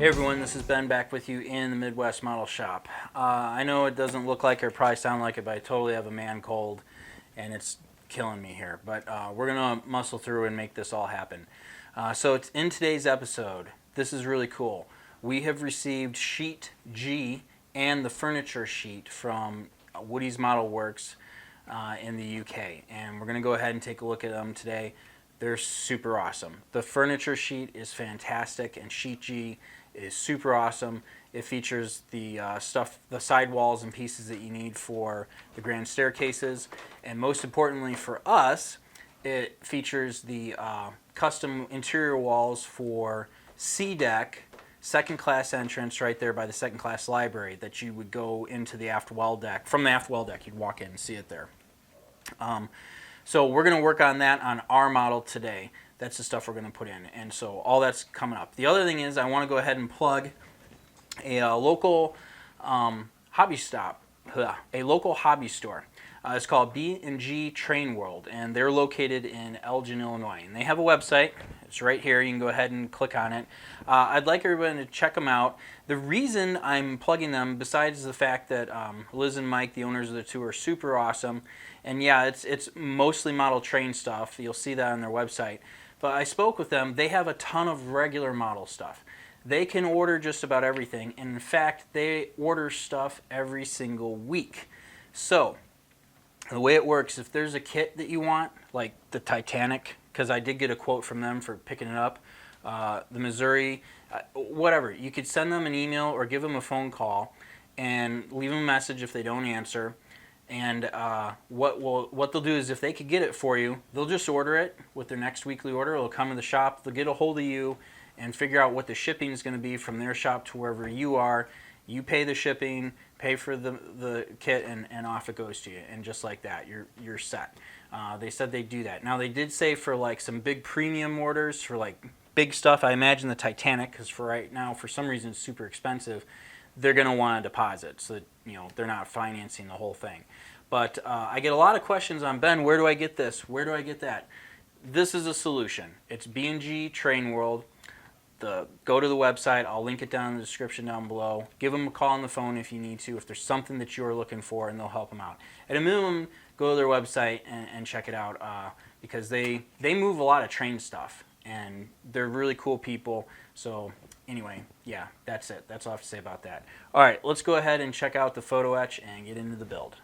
Hey everyone, this is Ben back with you in the Midwest Model Shop. I know it doesn't look like it or probably sound like it, but I totally have a man cold and it's killing me here. But we're going to muscle through and make this all happen. So it's in today's episode. This is really cool. We have received Sheet G and the furniture sheet from Woody's Model Works in the UK. And we're going to go ahead and take a look at them today. They're super awesome. The furniture sheet is fantastic, and Sheet G is super awesome. It features the the sidewalls and pieces that you need for the grand staircases, and most importantly for us, it features the custom interior walls for C deck, second class entrance right there by the second class library that you would go into the aft well deck. From the aft well deck, you'd walk in and see it there. So we're going to work on that on our model today. That's the stuff we're going to put in, and so all that's coming up. The other thing is I want to go ahead and plug a local hobby store. It's called B&G Train World, and they're located in Elgin, Illinois. And they have a website. It's right here. You can go ahead and click on it. I'd like everyone to check them out. The reason I'm plugging them, besides the fact that Liz and Mike, the owners of the two, are super awesome, and yeah, it's mostly model train stuff. You'll see that on their website. But I spoke with them. They have a ton of regular model stuff. They can order just about everything. And in fact, they order stuff every single week. So the way it works, if there's a kit that you want, like the Titanic, because I did get a quote from them for picking it up, the Missouri, whatever, you could send them an email or give them a phone call and leave them a message if they don't answer. And what they'll do is, if they could get it for you, they'll just order it with their next weekly order. It'll come to the shop. They'll get a hold of you and figure out what the shipping is going to be from their shop to wherever you are. You pay the shipping, pay for the kit, and off it goes to you. And just like that, you're set. They said they'd do that. Now, they did say for like some big premium orders, for like big stuff, I imagine the Titanic, because for right now, for some reason, it's super expensive, they're going to want a deposit so that, you know, they're not financing the whole thing. But I get a lot of questions on, Ben, where do I get this? Where do I get that? This is a solution. It's B&G Train World. Go to the website. I'll link it down in the description down below. Give them a call on the phone if you need to, if there's something that you're looking for, and they'll help them out. At a minimum, go to their website and check it out because they move a lot of train stuff, and they're really cool people. So anyway, yeah, that's it. That's all I have to say about that. All right, let's go ahead and check out the photo etch and get into the build.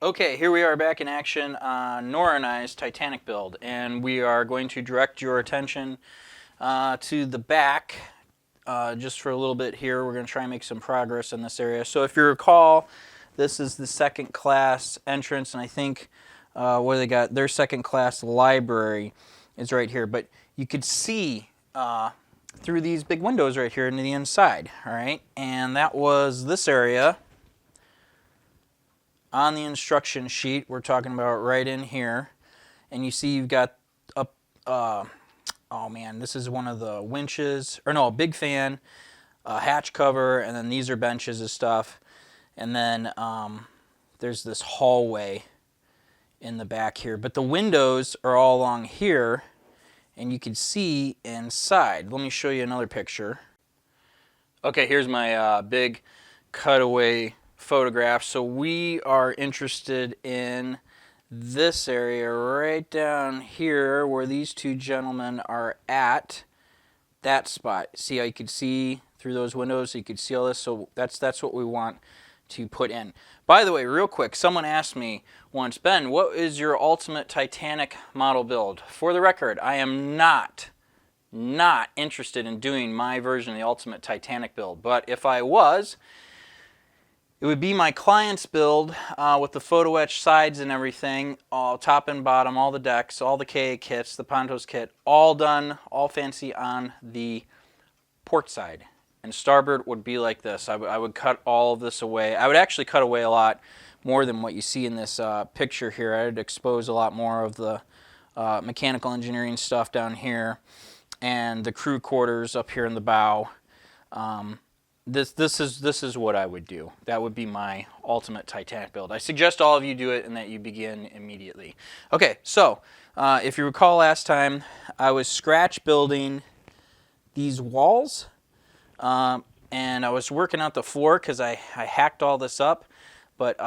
Okay, here we are back in action on Nora and I's Titanic build, and we are going to direct your attention to the back just for a little bit here. We're going to try and make some progress in this area. So if you recall, this is the second class entrance, and I think where they got their second class library is right here. But you could see through these big windows right here into the inside, all right? And that was this area on the instruction sheet we're talking about right in here. And you see you've got up, oh man, this is one of the winches, or no, a big fan, a hatch cover, and then these are benches and stuff. And then there's this hallway in the back here. But the windows are all along here, and you can see inside. Let me show you another picture. Okay, here's my big cutaway photograph. So we are interested in this area right down here where these two gentlemen are at, that spot. See how you could see through those windows, so you could see all this. So that's what we want to put in. By the way, real quick, someone asked me once, Ben, what is your ultimate Titanic model build? For the record, I am not interested in doing my version of the ultimate Titanic build, but if I was, it would be my client's build with the photo etch sides and everything, all top and bottom, all the decks, all the KA kits, the Pontos kit, all done, all fancy on the port side. And starboard would be like this. I would cut all of this away. I would actually cut away a lot more than what you see in this picture here. I'd expose a lot more of the mechanical engineering stuff down here and the crew quarters up here in the bow. This is what I would do. That would be my ultimate Titanic build. I suggest all of you do it and that you begin immediately. Okay, so if you recall last time, I was scratch building these walls and I was working out the floor because I hacked all this up. But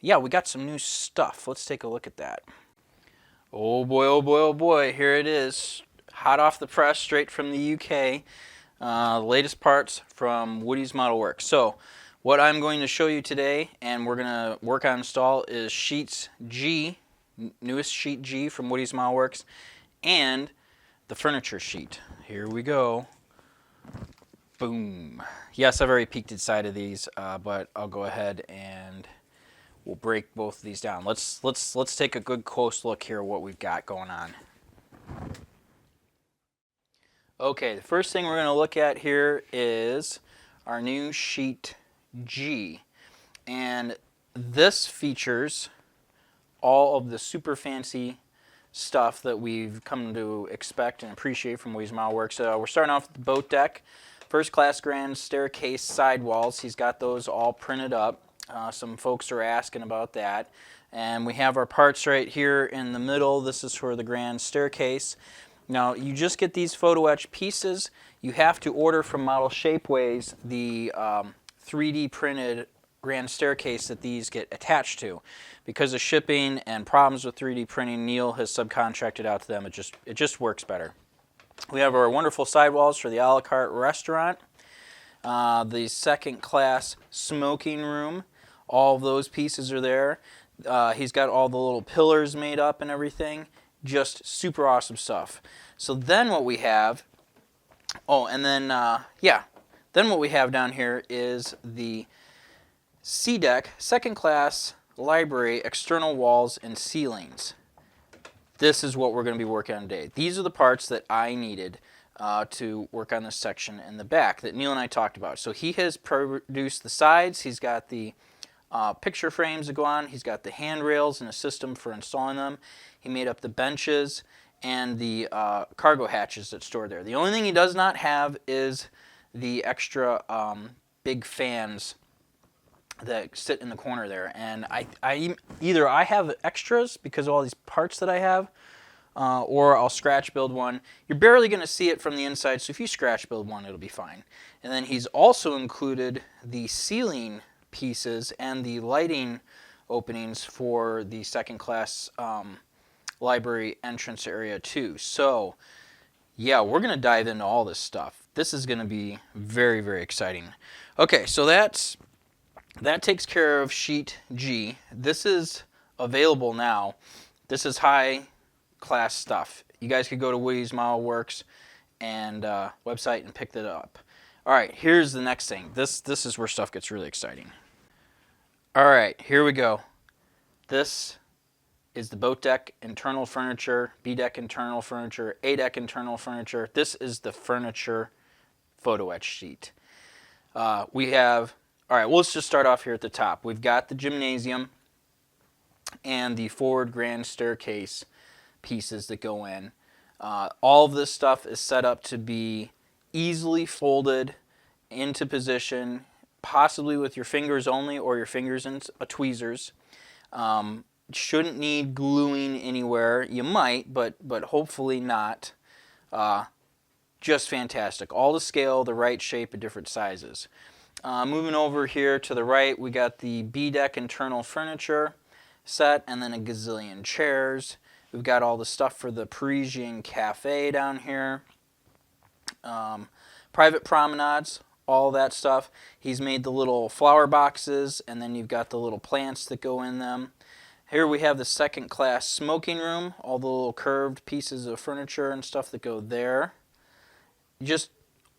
yeah, we got some new stuff. Let's take a look at that. Oh boy, oh boy, oh boy, here it is. Hot off the press, straight from the UK. Latest parts from Woody's Model Works. So what I'm going to show you today, and we're going to work on install, is Sheets G, newest Sheet G from Woody's Model Works, and the furniture sheet. Here we go. Boom. Yes, I've already peeked inside of these, but I'll go ahead and we'll break both of these down. Let's take a good close look here at what we've got going on. Okay, the first thing we're going to look at here is our new Sheet G. And this features all of the super fancy stuff that we've come to expect and appreciate from Woody's Model Works. We're starting off with the boat deck, first class grand staircase sidewalls. He's got those all printed up. Some folks are asking about that. And we have our parts right here in the middle. This is for the grand staircase. Now, you just get these photo etch pieces. You have to order from Model Shapeways the 3D printed grand staircase that these get attached to. Because of shipping and problems with 3D printing, Neil has subcontracted out to them. It just works better. We have our wonderful sidewalls for the a la carte restaurant. The second class smoking room. All of those pieces are there. He's got all the little pillars made up and everything. Just super awesome stuff. So then what we have, then what we have down here is the C-Deck second class library external walls and ceilings. This is what we're going to be working on today. These are the parts that I needed to work on this section in the back that Neil and I talked about. So he has produced the sides. He's got the picture frames that go on. He's got the handrails and a system for installing them. He made up the benches and the cargo hatches that store there. The only thing he does not have is the extra big fans that sit in the corner there. And either I have extras because of all these parts that I have, or I'll scratch build one. You're barely going to see it from the inside, so if you scratch build one, it'll be fine. And then he's also included the ceiling pieces and the lighting openings for the second class library entrance area too. So yeah, we're going to dive into all this stuff. This is going to be very, very exciting. Okay, so that takes care of Sheet G. This is available now. This is high class stuff. You guys could go to Woody's Model Works and website and pick that up. All right, here's the next thing. This is where stuff gets really exciting. All right, here we go. This is the boat deck internal furniture, B deck internal furniture, A deck internal furniture. This is the furniture photo etch sheet. All right, well, let's just start off here at the top. We've got the gymnasium and the forward grand staircase pieces that go in. All of this stuff is set up to be easily folded into position, possibly with your fingers only or your fingers in tweezers. Shouldn't need gluing anywhere. You might, but hopefully not. Just fantastic. All to scale, the right shape at different sizes. Moving over here to the right, we got the B-deck internal furniture set and then a gazillion chairs. We've got all the stuff for the Parisian Cafe down here. Private promenades, all that stuff. He's made the little flower boxes, and then you've got the little plants that go in them. Here we have the second class smoking room, all the little curved pieces of furniture and stuff that go there. Just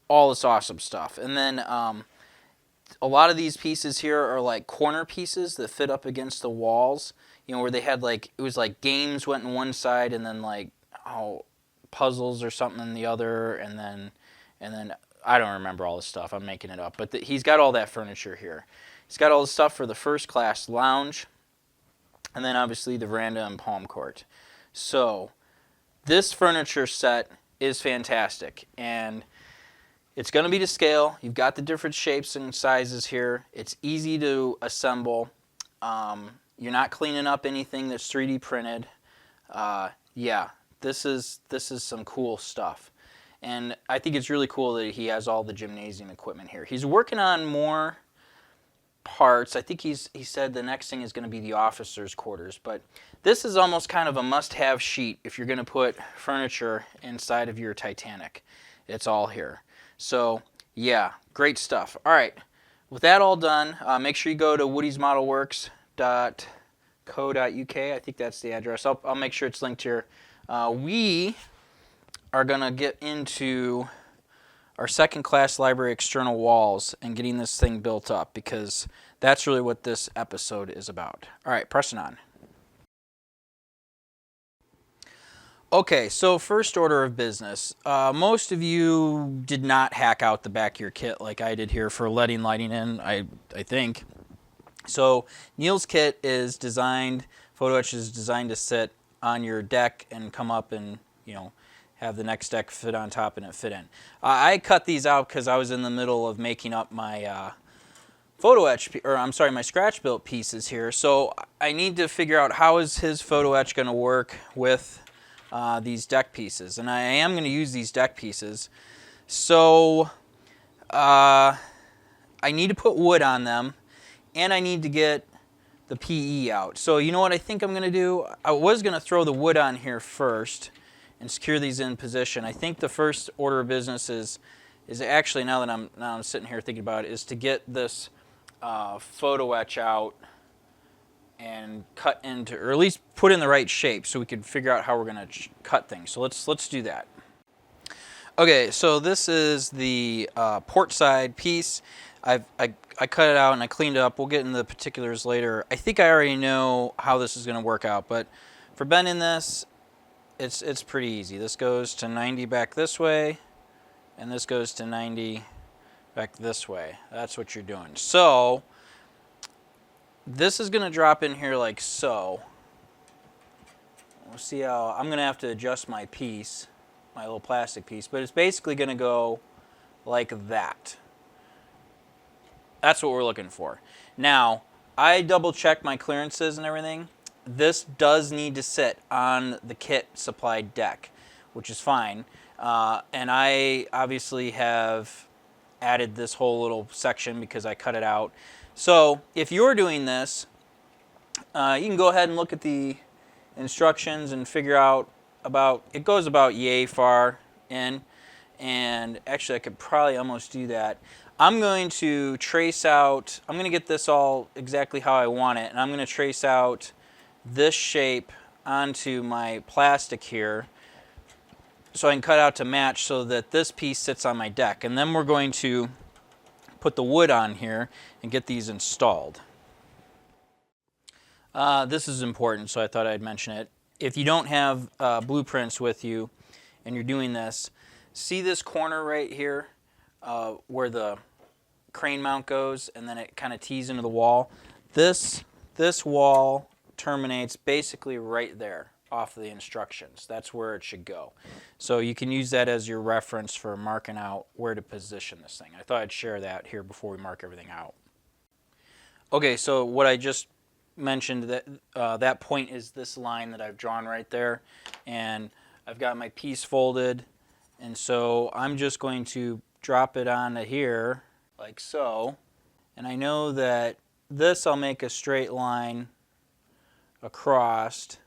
all this awesome stuff. And then a lot of these pieces here are like corner pieces that fit up against the walls. You know, where they had like, it was like games went in one side and then like, puzzles or something in the other, and then I don't remember all this stuff. I'm making it up. But he's got all that furniture here. He's got all the stuff for the first class lounge, and then obviously the veranda and palm court. So this furniture set is fantastic, and it's going to be to scale. You've got the different shapes and sizes here. It's easy to assemble. You're not cleaning up anything that's 3D printed. Yeah, this is some cool stuff. And I think it's really cool that he has all the gymnasium equipment here. He's working on more parts. I think he said the next thing is going to be the officers' quarters, but this is almost kind of a must-have sheet if you're going to put furniture inside of your Titanic. It's all here. So yeah, great stuff. All right, with that all done, make sure you go to woodysmodelworks.co.uk. I think that's the address. I'll make sure it's linked here. We are going to get into our second-class library external walls and getting this thing built up, because that's really what this episode is about. All right, pressing on. Okay, so first order of business. Most of you did not hack out the back of your kit like I did here for letting lighting in, I think. So Neil's kit is designed, photo etch is designed to sit on your deck and come up and, have the next deck fit on top and it fit in. I cut these out because I was in the middle of making up my my scratch built pieces here. So I need to figure out how is his photo etch going to work with these deck pieces. And I am going to use these deck pieces. So I need to put wood on them, and I need to get the PE out. So you know what I think I'm going to do? I was going to throw the wood on here first and secure these in position. I think the first order of business is actually, now that I'm sitting here thinking about it, is to get this photo etch out and cut into, or at least put in the right shape so we can figure out how we're going to cut things. So let's do that. Okay, so this is the port side piece. I cut it out and I cleaned it up. We'll get into the particulars later. I think I already know how this is going to work out, but for bending this, it's pretty easy. This goes to 90 back this way, and this goes to 90 back this way. That's what you're doing. So this is going to drop in here like so. We'll see how I'm going to have to adjust my piece, my little plastic piece, but it's basically going to go like that. That's what we're looking for. Now, I double checked my clearances and everything. This does need to sit on the kit supplied deck, which is fine. And I obviously have added this whole little section because I cut it out. So if you're doing this, you can go ahead and look at the instructions and figure out it goes about yay far in. And actually I could probably almost do that. I'm going to trace out, I'm going to get this all exactly how I want it, and I'm going to trace out this shape onto my plastic here so I can cut out to match so that this piece sits on my deck. And then we're going to put the wood on here and get these installed. This is important, so I thought I'd mention it. If you don't have blueprints with you and you're doing this, see this corner right here where the crane mount goes and then it kind of tees into the wall? This wall terminates basically right there off of the instructions. That's where it should go. So you can use that as your reference for marking out where to position this thing. I thought I'd share that here before we mark everything out. Okay, so what I just mentioned, that point is this line that I've drawn right there, and I've got my piece folded, and so I'm just going to drop it onto here like so, and I know that this I'll make a straight line across. This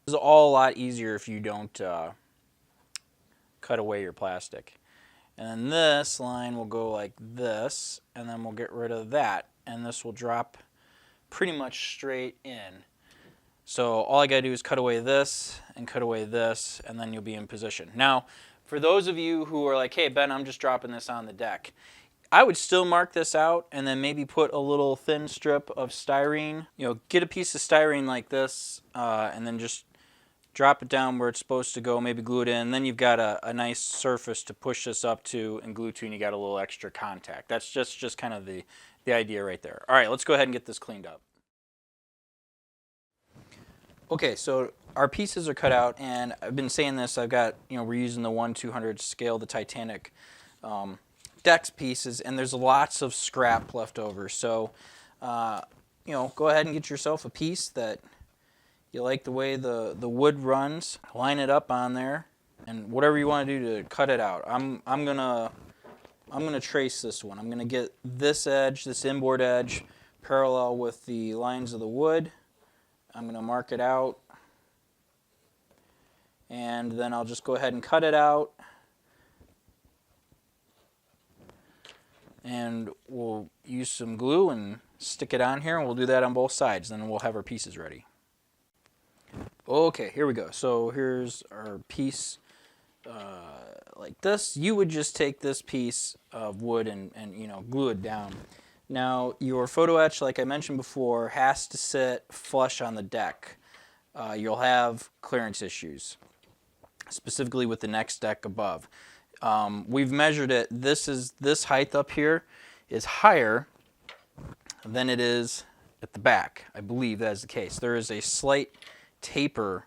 is all a lot easier if you don't cut away your plastic. And then this line will go like this, and then we'll get rid of that, and this will drop pretty much straight in. So all I gotta do is cut away this and cut away this, and then you'll be in position. Now, for those of you who are like, hey Ben, I'm just dropping this on the deck, I would still mark this out and then maybe put a little thin strip of styrene. Get a piece of styrene like this and then just drop it down where it's supposed to go, maybe glue it in, and then you've got a nice surface to push this up to and glue to, and you got a little extra contact. That's just kind of the idea right there. All right, let's go ahead and get this cleaned up. Okay, so our pieces are cut out, and I've been saying this, I've got, we're using the 1/200 scale, the Titanic decks pieces, and there's lots of scrap left over. So, go ahead and get yourself a piece that you like the way the wood runs, line it up on there, and whatever you want to do to cut it out. I'm gonna trace this one. I'm gonna get this edge, this inboard edge, parallel with the lines of the wood. I'm gonna mark it out, and then I'll just go ahead and cut it out. And we'll use some glue and stick it on here, and we'll do that on both sides. Then we'll have our pieces ready. Okay, here we go. So here's our piece like this. You would just take this piece of wood and glue it down. Now your photo etch, like I mentioned before, has to sit flush on the deck. You'll have clearance issues, specifically with the next deck above. We've measured it. This height up here is higher than it is at the back. I believe that is the case. There is a slight taper.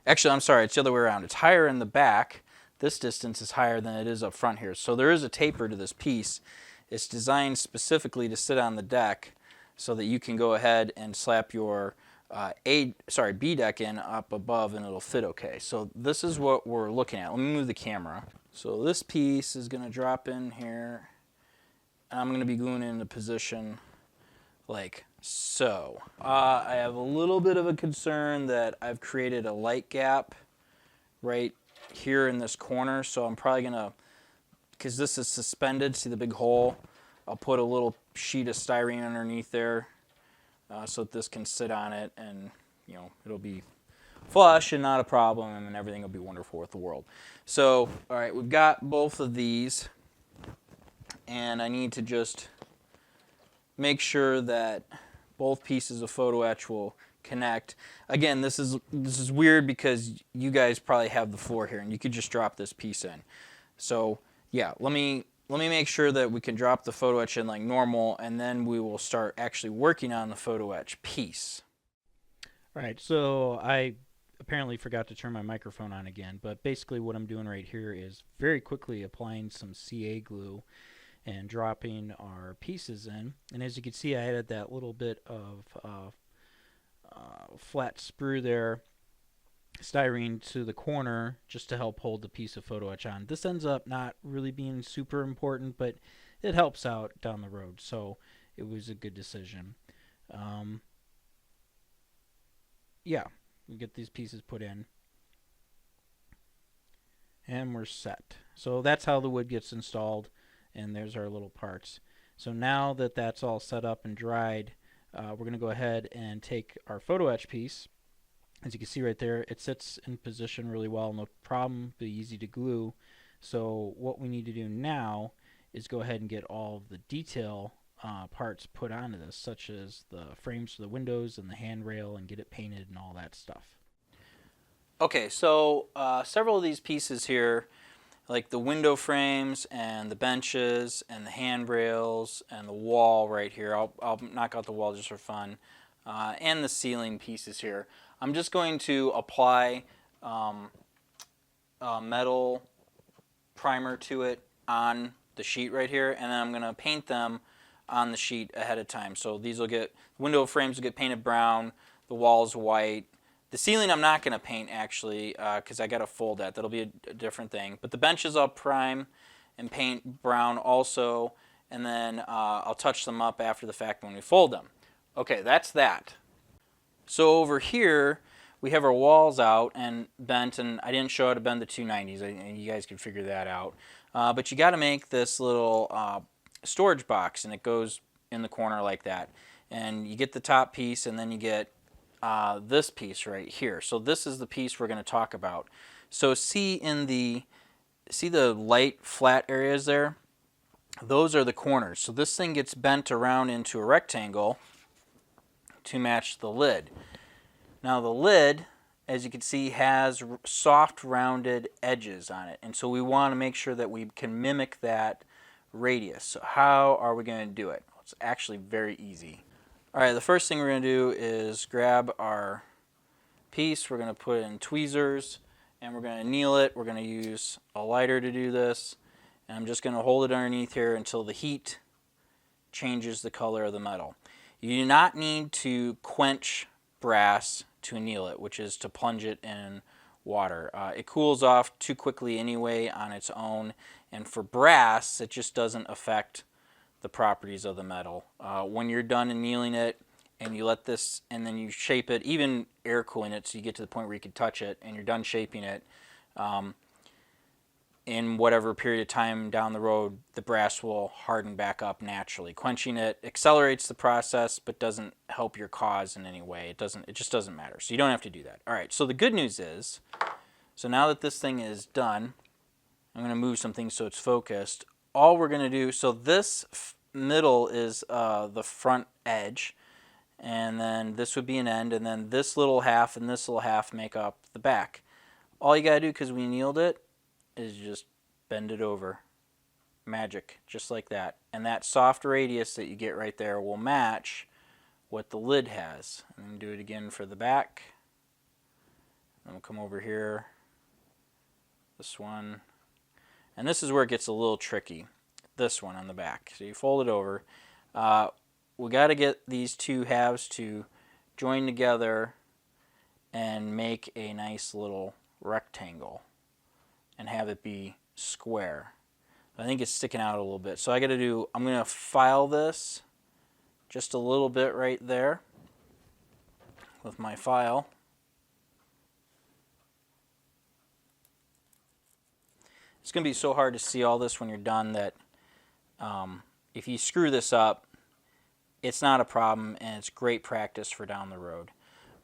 Actually, I'm sorry, it's the other way around. It's higher in the back. This distance is higher than it is up front here. So there is a taper to this piece. It's designed specifically to sit on the deck so that you can go ahead and slap your B deck in up above and it'll fit okay. So this is what we're looking at. Let me move the camera. So this piece is going to drop in here, and I'm going to be gluing it into position like so. I have a little bit of a concern that I've created a light gap right here in this corner, so I'm probably going to, because this is suspended, see the big hole, I'll put a little sheet of styrene underneath there so that this can sit on it, and it'll be flush and not a problem, and then everything will be wonderful with the world. So, all right, we've got both of these, and I need to just make sure that both pieces of photo etch will connect. Again, this is weird because you guys probably have the floor here, and you could just drop this piece in. So, yeah, let me make sure that we can drop the photo etch in like normal, and then we will start actually working on the photo etch piece. All right, so I apparently forgot to turn my microphone on again, but basically what I'm doing right here is very quickly applying some CA glue and dropping our pieces in. And as you can see, I added that little bit of flat sprue there, styrene to the corner, just to help hold the piece of photo etch on. This ends up not really being super important, but it helps out down the road, so it was a good decision. Yeah, we get these pieces put in, and we're set. So that's how the wood gets installed, and there's our little parts. So now that that's all set up and dried, we're going to go ahead and take our photo etch piece. As you can see right there, it sits in position really well, no problem, be easy to glue. So what we need to do now is go ahead and get all of the detail parts put onto this, such as the frames for the windows and the handrail, and get it painted and all that stuff. Okay, so several of these pieces here, like the window frames and the benches and the handrails and the wall right here, I'll knock out the wall just for fun, and the ceiling pieces here. I'm just going to apply a metal primer to it on the sheet right here, and then I'm going to paint them on the sheet ahead of time. So these will get, window frames will get painted brown, the walls white. The ceiling I'm not going to paint actually because I got to fold that. That'll be a different thing. But the benches I'll prime and paint brown also, and then I'll touch them up after the fact when we fold them. Okay, that's that. So over here we have our walls out and bent, and I didn't show how to bend the 290s. You guys can figure that out. But you got to make this little storage box, and it goes in the corner like that. And you get the top piece, and then you get this piece right here. So this is the piece we're going to talk about. So see the light flat areas there? Those are the corners. So this thing gets bent around into a rectangle to match the lid. Now the lid, as you can see, has soft rounded edges on it, and so we want to make sure that we can mimic that radius. So how are we going to do it? Well, it's actually very easy. Alright, the first thing we're going to do is grab our piece, we're going to put it in tweezers, and we're going to anneal it. We're going to use a lighter to do this, and I'm just going to hold it underneath here until the heat changes the color of the metal. You do not need to quench brass to anneal it, which is to plunge it in water. It cools off too quickly anyway on its own, and for brass, it just doesn't affect the properties of the metal. When you're done annealing it, and you let this, and then you shape it, even air cooling it, so you get to the point where you can touch it, and you're done shaping it, in whatever period of time down the road, the brass will harden back up naturally. Quenching it accelerates the process, but doesn't help your cause in any way. It just doesn't matter. So you don't have to do that. All right, so the good news is, so now that this thing is done, I'm going to move some things so it's focused. All we're going to do, so this middle is the front edge, and then this would be an end, and then this little half and this little half make up the back. All you got to do, because we annealed it, is just bend it over. Magic, just like that. And that soft radius that you get right there will match what the lid has. And then do it again for the back. And we'll come over here, this one. And this is where it gets a little tricky, this one on the back. So you fold it over. We got to get these two halves to join together and make a nice little rectangle and have it be square. I think it's sticking out a little bit. So I'm going to file this just a little bit right there with my file. It's going to be so hard to see all this when you're done that if you screw this up, it's not a problem, and it's great practice for down the road.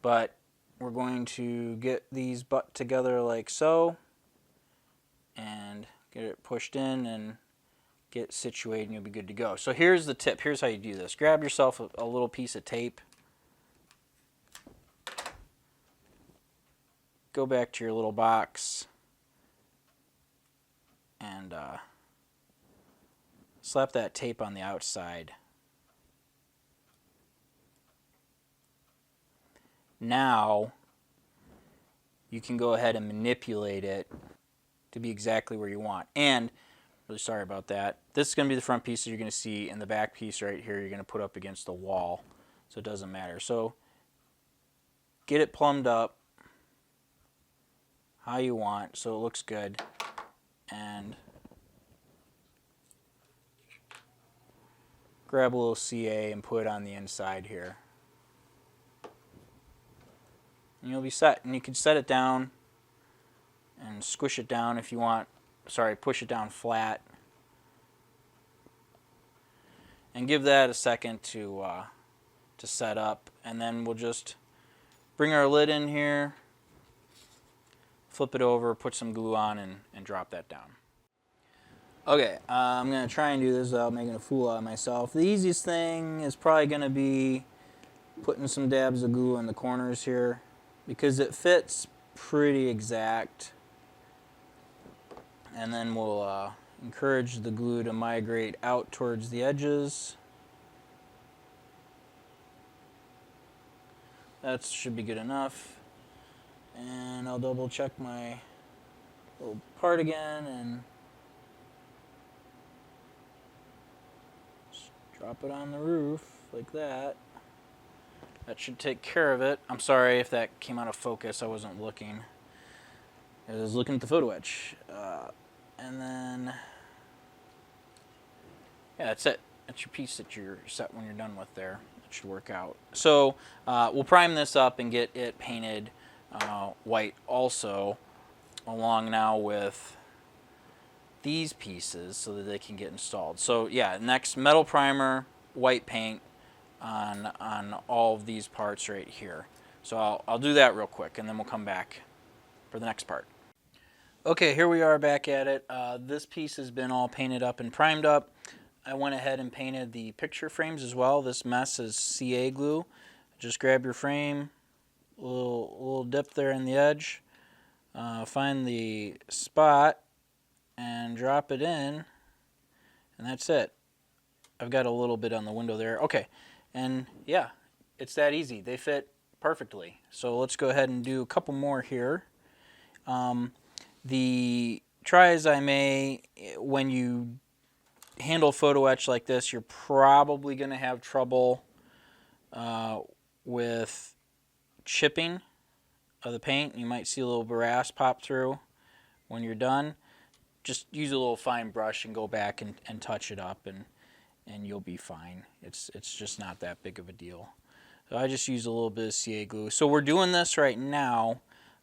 But we're going to get these butt together like so, and get it pushed in and get situated, and you'll be good to go. So here's the tip. Here's how you do this. Grab yourself a little piece of tape. Go back to your little box and slap that tape on the outside. Now you can go ahead and manipulate it to be exactly where you want. And, really sorry about that, this is going to be the front piece that you're going to see, and the back piece right here you're going to put up against the wall, so it doesn't matter. So get it plumbed up how you want so it looks good, and grab a little CA and put it on the inside here. And you'll be set. And you can set it down and squish it down if you want. Sorry, push it down flat. And give that a second to set up. And then we'll just bring our lid in here, flip it over, put some glue on, and drop that down. Okay, I'm going to try and do this without making a fool out of myself. The easiest thing is probably going to be putting some dabs of glue in the corners here, because it fits pretty exact. And then we'll encourage the glue to migrate out towards the edges. That should be good enough. And I'll double check my little part again and just drop it on the roof like that. That should take care of it. I'm sorry if that came out of focus. I wasn't looking. I was looking at the photo etch. And then, yeah, that's it. That's your piece that you're set when you're done with there. It should work out. So we'll prime this up and get it painted white also, along now with these pieces so that they can get installed. So yeah, next metal primer, white paint on all of these parts right here. So I'll do that real quick, and then we'll come back for the next part. Okay, here we are back at it. This piece has been all painted up and primed up. I went ahead and painted the picture frames as well. This mess is CA glue. Just grab your frame, a little dip there in the edge, find the spot and drop it in, and that's it. I've got a little bit on the window there. Okay, and yeah, it's that easy. They fit perfectly. So let's go ahead and do a couple more here. The try as I may, when you handle photo etch like this, you're probably going to have trouble with chipping. of the paint. You might see a little brass pop through when you're done. Just use a little fine brush and go back and touch it up, and you'll be fine. It's just not that big of a deal. So I just use a little bit of CA glue. So we're doing this right now.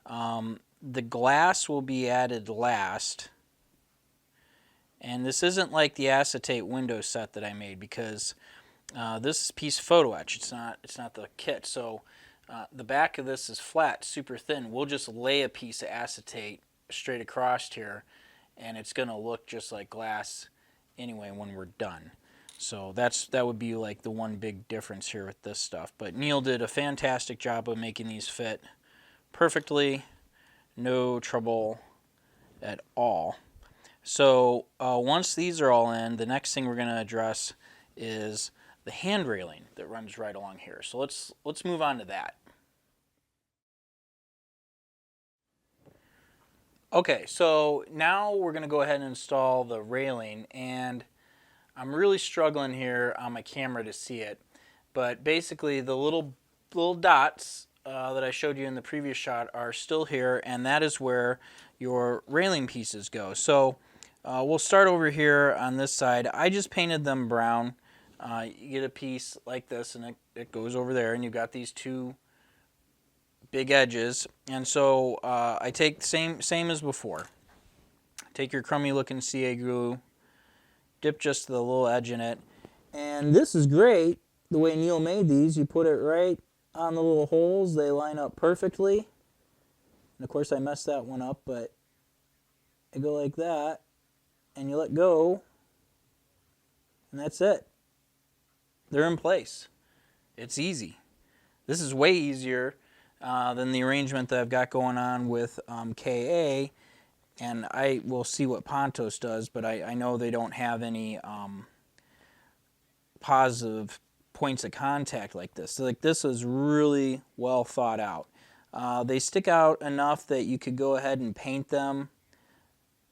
The glass will be added last. And this isn't like the acetate window set that I made, because this is piece photo etch. It's not the kit. So the back of this is flat, super thin. We'll just lay a piece of acetate straight across here, and it's going to look just like glass anyway when we're done. So that would be like the one big difference here with this stuff. But Neil did a fantastic job of making these fit perfectly, no trouble at all. So once these are all in, the next thing we're going to address is the hand railing that runs right along here. So let's move on to that. Okay, so now we're going to go ahead and install the railing, and I'm really struggling here on my camera to see it, but basically the little dots that I showed you in the previous shot are still here, and that is where your railing pieces go. So we'll start over here on this side. I just painted them brown. You get a piece like this, and it goes over there, and you've got these two big edges. And so I take same as before. Take your crummy looking CA glue, dip just the little edge in it, and this is great. The way Neil made these, you put it right on the little holes. They line up perfectly. And of course I messed that one up, but I go like that, and you let go, and that's it. They're in place. It's easy. This is way easier than the arrangement that I've got going on with KA, and I will see what Pontos does, but I know they don't have any positive points of contact like this. So like this is really well thought out. They stick out enough that you could go ahead and paint them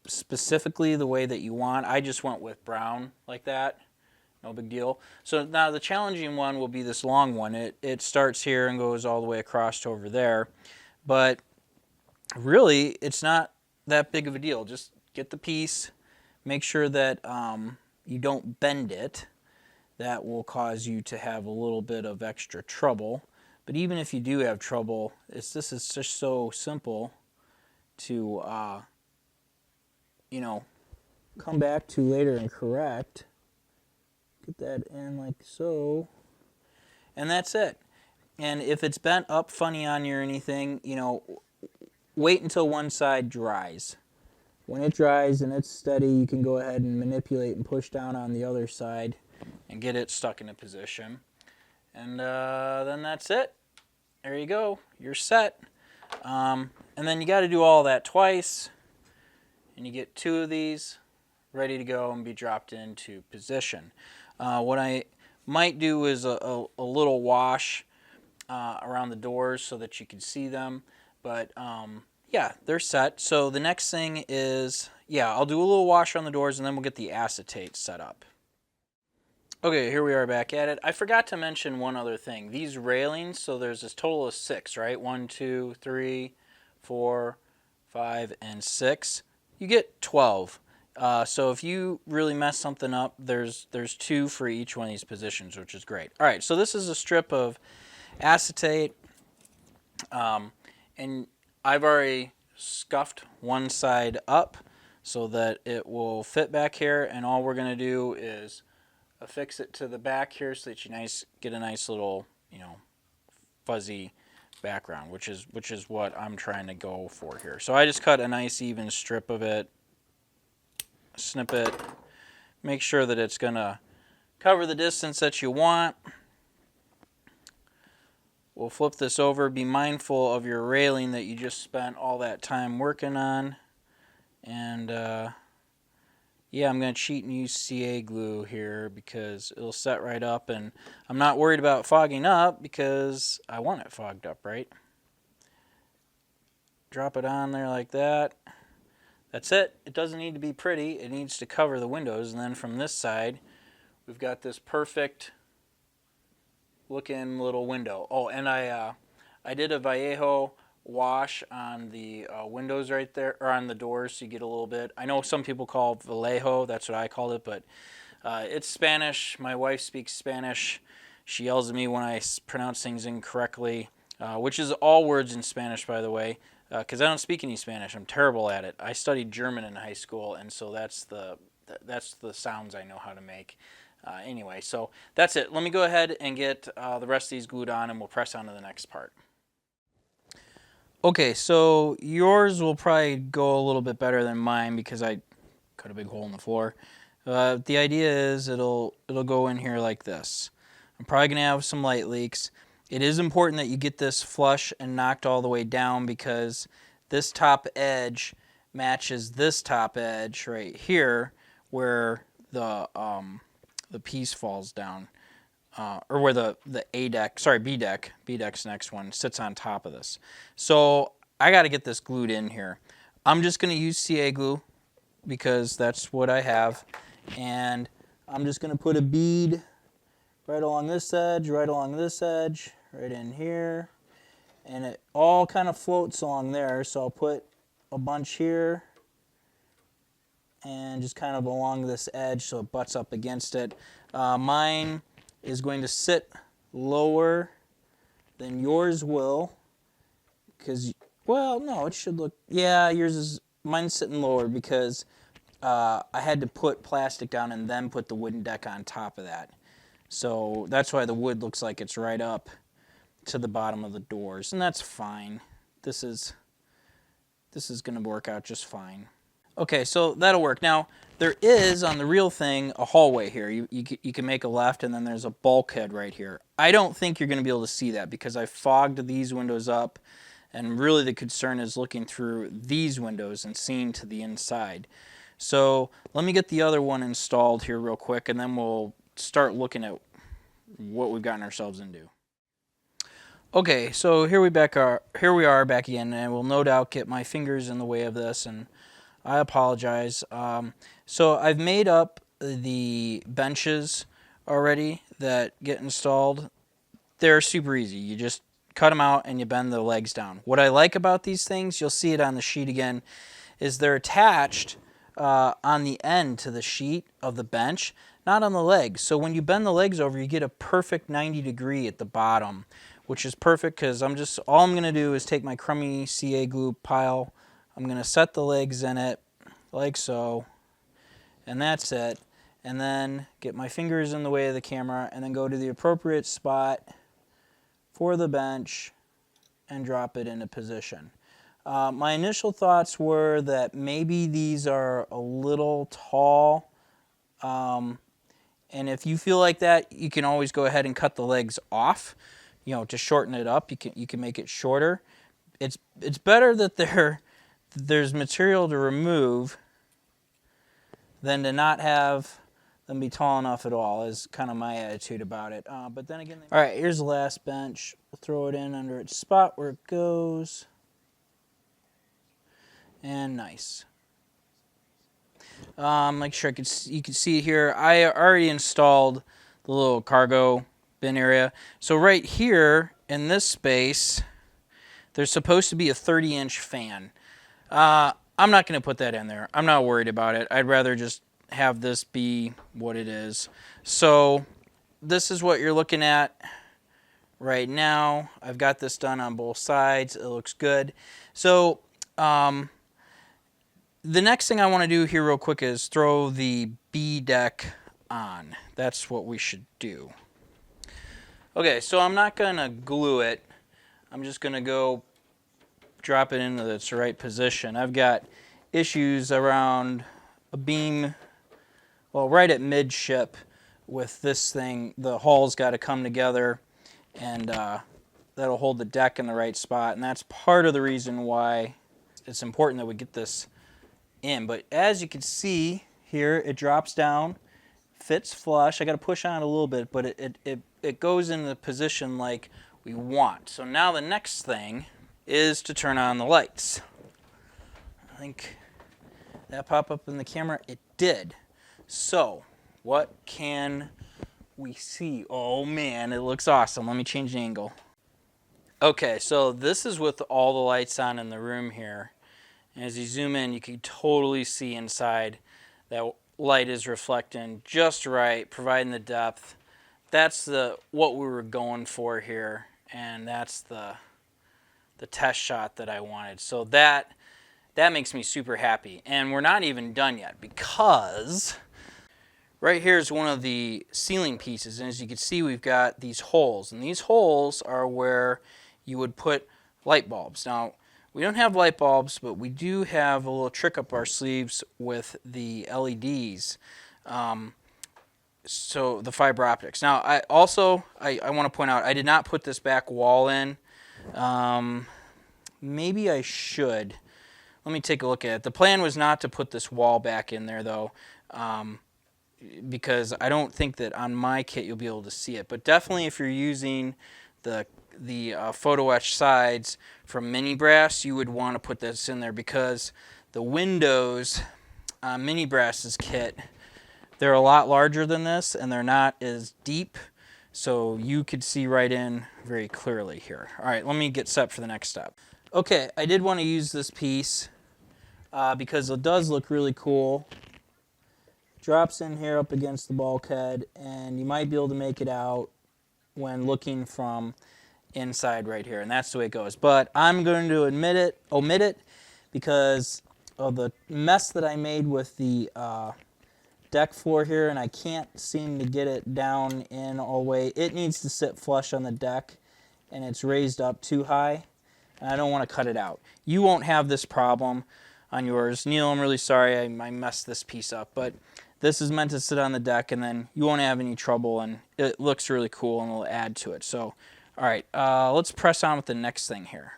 specifically the way that you want. I just went with brown like that. No big deal. So now the challenging one will be this long one. It starts here and goes all the way across to over there. But really, it's not that big of a deal. Just get the piece. Make sure that you don't bend it. That will cause you to have a little bit of extra trouble. But even if you do have trouble, this is just so simple to come back to later and correct. Get that in like so, and that's it. And if it's bent up funny on you or anything, wait until one side dries. When it dries and it's steady, you can go ahead and manipulate and push down on the other side and get it stuck in a position. And then that's it. There you go. You're set. And then you got to do all that twice, and you get two of these ready to go and be dropped into position. What I might do is a little wash around the doors so that you can see them. But yeah, they're set. So the next thing is, I'll do a little wash on the doors, and then we'll get the acetate set up. Okay, here we are back at it. I forgot to mention one other thing. These railings, so there's this total of 6, right? 1, 2, 3, 4, 5, and 6. You get 12. So if you really mess something up, there's 2 for each one of these positions, which is great. All right, so this is a strip of acetate, and I've already scuffed one side up so that it will fit back here, and all we're going to do is affix it to the back here so that you get a nice little, fuzzy background, which is what I'm trying to go for here. So I just cut a nice even strip of it, snip it, make sure that it's going to cover the distance that you want. We'll flip this over. Be mindful of your railing that you just spent all that time working on. And I'm going to cheat and use CA glue here because it'll set right up, and I'm not worried about fogging up because I want it fogged up, right? Drop it on there like that. That's it. It doesn't need to be pretty. It needs to cover the windows. And then from this side, we've got this perfect looking little window. Oh, and I did a Vallejo wash on the windows right there, or on the doors, so you get a little bit. I know some people call it Vallejo, that's what I called it, but it's Spanish. My wife speaks Spanish. She yells at me when I pronounce things incorrectly, which is all words in Spanish, by the way, because I don't speak any Spanish. I'm terrible at it. I studied German in high school, and so that's the sounds I know how to make. Anyway, so that's it. Let me go ahead and get the rest of these glued on, and we'll press on to the next part. Okay, so yours will probably go a little bit better than mine because I cut a big hole in the floor. The idea is it'll go in here like this. I'm probably gonna have some light leaks. It is important that you get this flush and knocked all the way down because this top edge matches this top edge right here where the piece falls down. Or where the B-deck's next one, sits on top of this. So I got to get this glued in here. I'm just going to use CA glue because that's what I have. And I'm just going to put a bead right along this edge, right along this edge, right in here. And it all kind of floats along there. So I'll put a bunch here and just kind of along this edge so it butts up against it. Mine is going to sit lower than yours will, because, well, no, it should look, yeah, mine's sitting lower because I had to put plastic down and then put the wooden deck on top of that. So that's why the wood looks like it's right up to the bottom of the doors, and that's fine. This is going to work out just fine. Okay, so that'll work. Now, there is, on the real thing, a hallway here. You can make a left, and then there's a bulkhead right here. I don't think you're going to be able to see that because I fogged these windows up, and really the concern is looking through these windows and seeing to the inside. So let me get the other one installed here real quick, and then we'll start looking at what we've gotten ourselves into. Okay, so here we are back again, and I will no doubt get my fingers in the way of this, and I apologize. So I've made up the benches already that get installed. They're super easy. You just cut them out and you bend the legs down. What I like about these things, you'll see it on the sheet again, is they're attached on the end to the sheet of the bench, not on the legs. So when you bend the legs over, you get a perfect 90 degree at the bottom, which is perfect because all I'm going to do is take my crummy CA glue pile. I'm going to set the legs in it like so, and that's it. And then get my fingers in the way of the camera and then go to the appropriate spot for the bench and drop it into position. My initial thoughts were that maybe these are a little tall, and if you feel like that, you can always go ahead and cut the legs off, to shorten it up. You can make it shorter. It's better that there's material to remove than to not have them be tall enough at all, is kind of my attitude about it. But then again, all right, here's the last bench. We'll throw it in under its spot where it goes. And nice. Make sure you can see here, I already installed the little cargo bin area. So right here in this space, there's supposed to be a 30-inch fan. I'm not going to put that in there. I'm not worried about it. I'd rather just have this be what it is. So this is what you're looking at right now. I've got this done on both sides. It looks good. So the next thing I want to do here real quick is throw the B deck on. That's what we should do. Okay, so I'm not going to glue it. I'm just going to go drop it into its right position. I've got issues around a beam, well, right at midship with this thing. The hull's got to come together, and that'll hold the deck in the right spot, and that's part of the reason why it's important that we get this in. But as you can see here, it drops down, fits flush. I got to push on it a little bit, but it goes in the position like we want. So now the next thing is to turn on the lights. I think that pop up in the camera. It did. So what can we see? Oh man, it looks awesome. Let me change the angle. Okay, so this is with all the lights on in the room here. And as you zoom in, you can totally see inside. That light is reflecting just right, providing the depth. That's what we were going for here, and that's the test shot that I wanted. So that makes me super happy. And we're not even done yet, because right here is one of the ceiling pieces, and as you can see, we've got these holes, and these holes are where you would put light bulbs. Now, we don't have light bulbs, but we do have a little trick up our sleeves with the LEDs. So the fiber optics. Now, I want to point out, I did not put this back wall in. Maybe I should. Let me take a look at it. The plan was not to put this wall back in there, though, because I don't think that on my kit you'll be able to see it. But definitely, if you're using the photo etch sides from Mini Brass, you would want to put this in there, because the windows on Mini Brass's kit, they're a lot larger than this, and they're not as deep, so you could see right in very clearly here. All right, let me get set for the next step. Okay, I did want to use this piece because it does look really cool. Drops in here up against the bulkhead, and you might be able to make it out when looking from inside right here, and that's the way it goes. But I'm going to omit it because of the mess that I made with the deck floor here, and I can't seem to get it down in all the way. It needs to sit flush on the deck, and it's raised up too high, and I don't want to cut it out. You won't have this problem on yours. Neil, I'm really sorry I messed this piece up, but this is meant to sit on the deck, and then you won't have any trouble, and it looks really cool, and it'll add to it. So, all right, let's press on with the next thing here.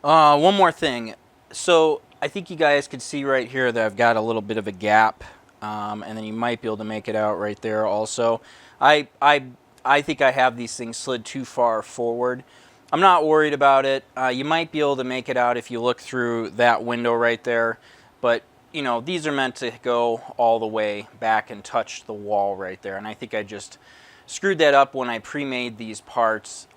One more thing. So I think you guys could see right here that I've got a little bit of a gap, and then you might be able to make it out right there also. I think I have these things slid too far forward. I'm not worried about it. You might be able to make it out if you look through that window right there, but you know, these are meant to go all the way back and touch the wall right there, and I think I just screwed that up when I pre-made these parts.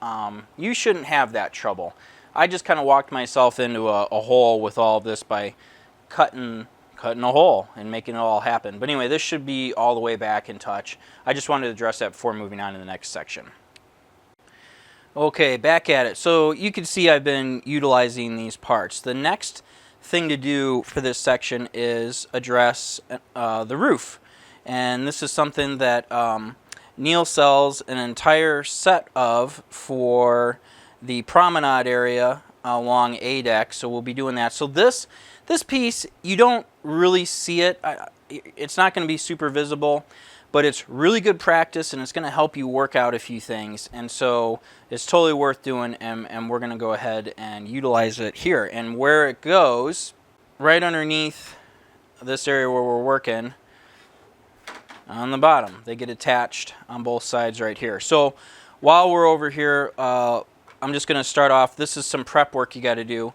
You shouldn't have that trouble. I just kind of walked myself into a hole with all of this by cutting a hole and making it all happen. But anyway, this should be all the way back in touch. I just wanted to address that before moving on to the next section. Okay, back at it. So you can see I've been utilizing these parts. The next thing to do for this section is address the roof. And this is something that Neil sells an entire set of for the promenade area along A deck, so we'll be doing that. So this piece, you don't really see it. It's not going to be super visible, but it's really good practice, and it's going to help you work out a few things. And so it's totally worth doing, and we're going to go ahead and utilize it here. And where it goes, right underneath this area where we're working, on the bottom. They get attached on both sides right here. So while we're over here, I'm just going to start off. This is some prep work you got to do.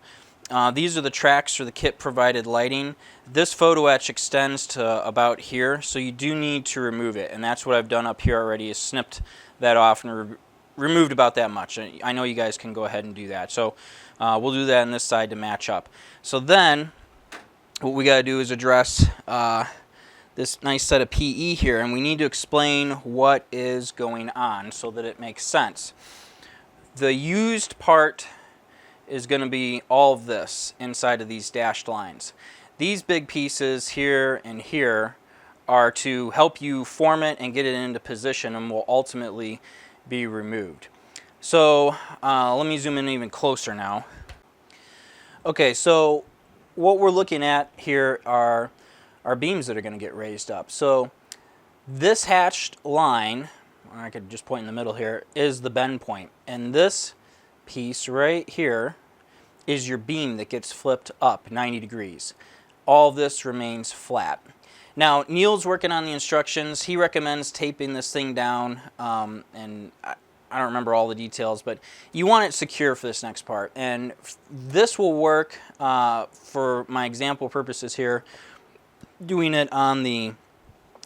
These are the tracks for the kit provided lighting. This photo etch extends to about here, so you do need to remove it, and that's what I've done up here already, is snipped that off and removed about that much. I know you guys can go ahead and do that. So we'll do that on this side to match up. So then what we got to do is address this nice set of PE here, and we need to explain what is going on so that it makes sense. The used part is going to be all of this inside of these dashed lines. These big pieces here and here are to help you form it and get it into position, and will ultimately be removed. So let me zoom in even closer now. Okay, so what we're looking at here are our beams that are going to get raised up. So this hatched line, or I could just point in the middle here, is the bend point. And this piece right here is your beam that gets flipped up 90 degrees. All of this remains flat. Now, Neil's working on the instructions. He recommends taping this thing down, and I don't remember all the details, but you want it secure for this next part. And this will work for my example purposes here, doing it on the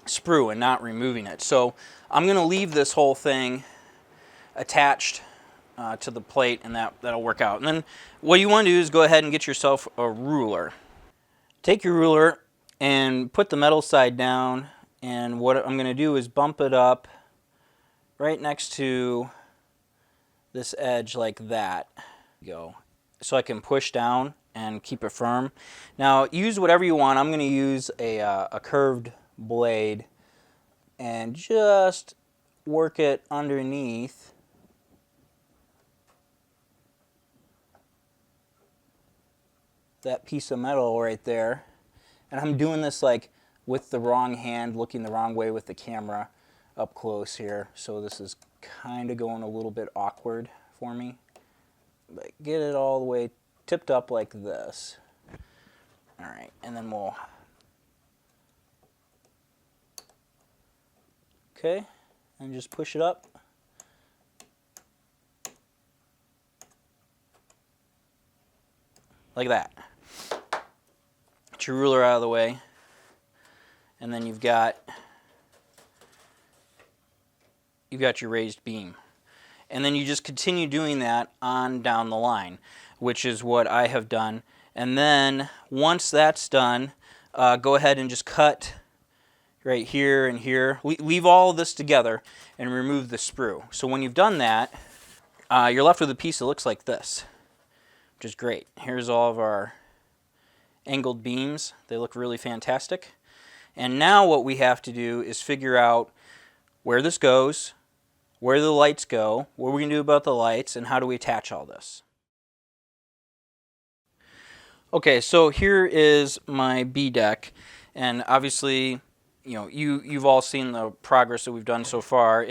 sprue and not removing it. So I'm going to leave this whole thing attached to the plate, and that'll work out. And then what you want to do is go ahead and get yourself a ruler. Take your ruler and put the metal side down, and what I'm going to do is bump it up right next to this edge like that. Go. So I can push down and keep it firm. Now use whatever you want. I'm going to use a curved blade and just work it underneath that piece of metal right there. And I'm doing this like with the wrong hand, looking the wrong way with the camera up close here. So this is kind of going a little bit awkward for me. But get it all the way tipped up like this. All right, and then we'll, okay, and just push it up. Like that. Get your ruler out of the way, and then you've got your raised beam. And then you just continue doing that on down the line, which is what I have done. And then once that's done, go ahead and just cut right here and here. Leave all of this together and remove the sprue. So when you've done that, you're left with a piece that looks like this, which is great. Here's all of our angled beams. They look really fantastic. And now what we have to do is figure out where this goes, where the lights go, what we're going to do about the lights, and how do we attach all this. Okay, so here is my B deck, and obviously, you know, you've all seen the progress that we've done so far.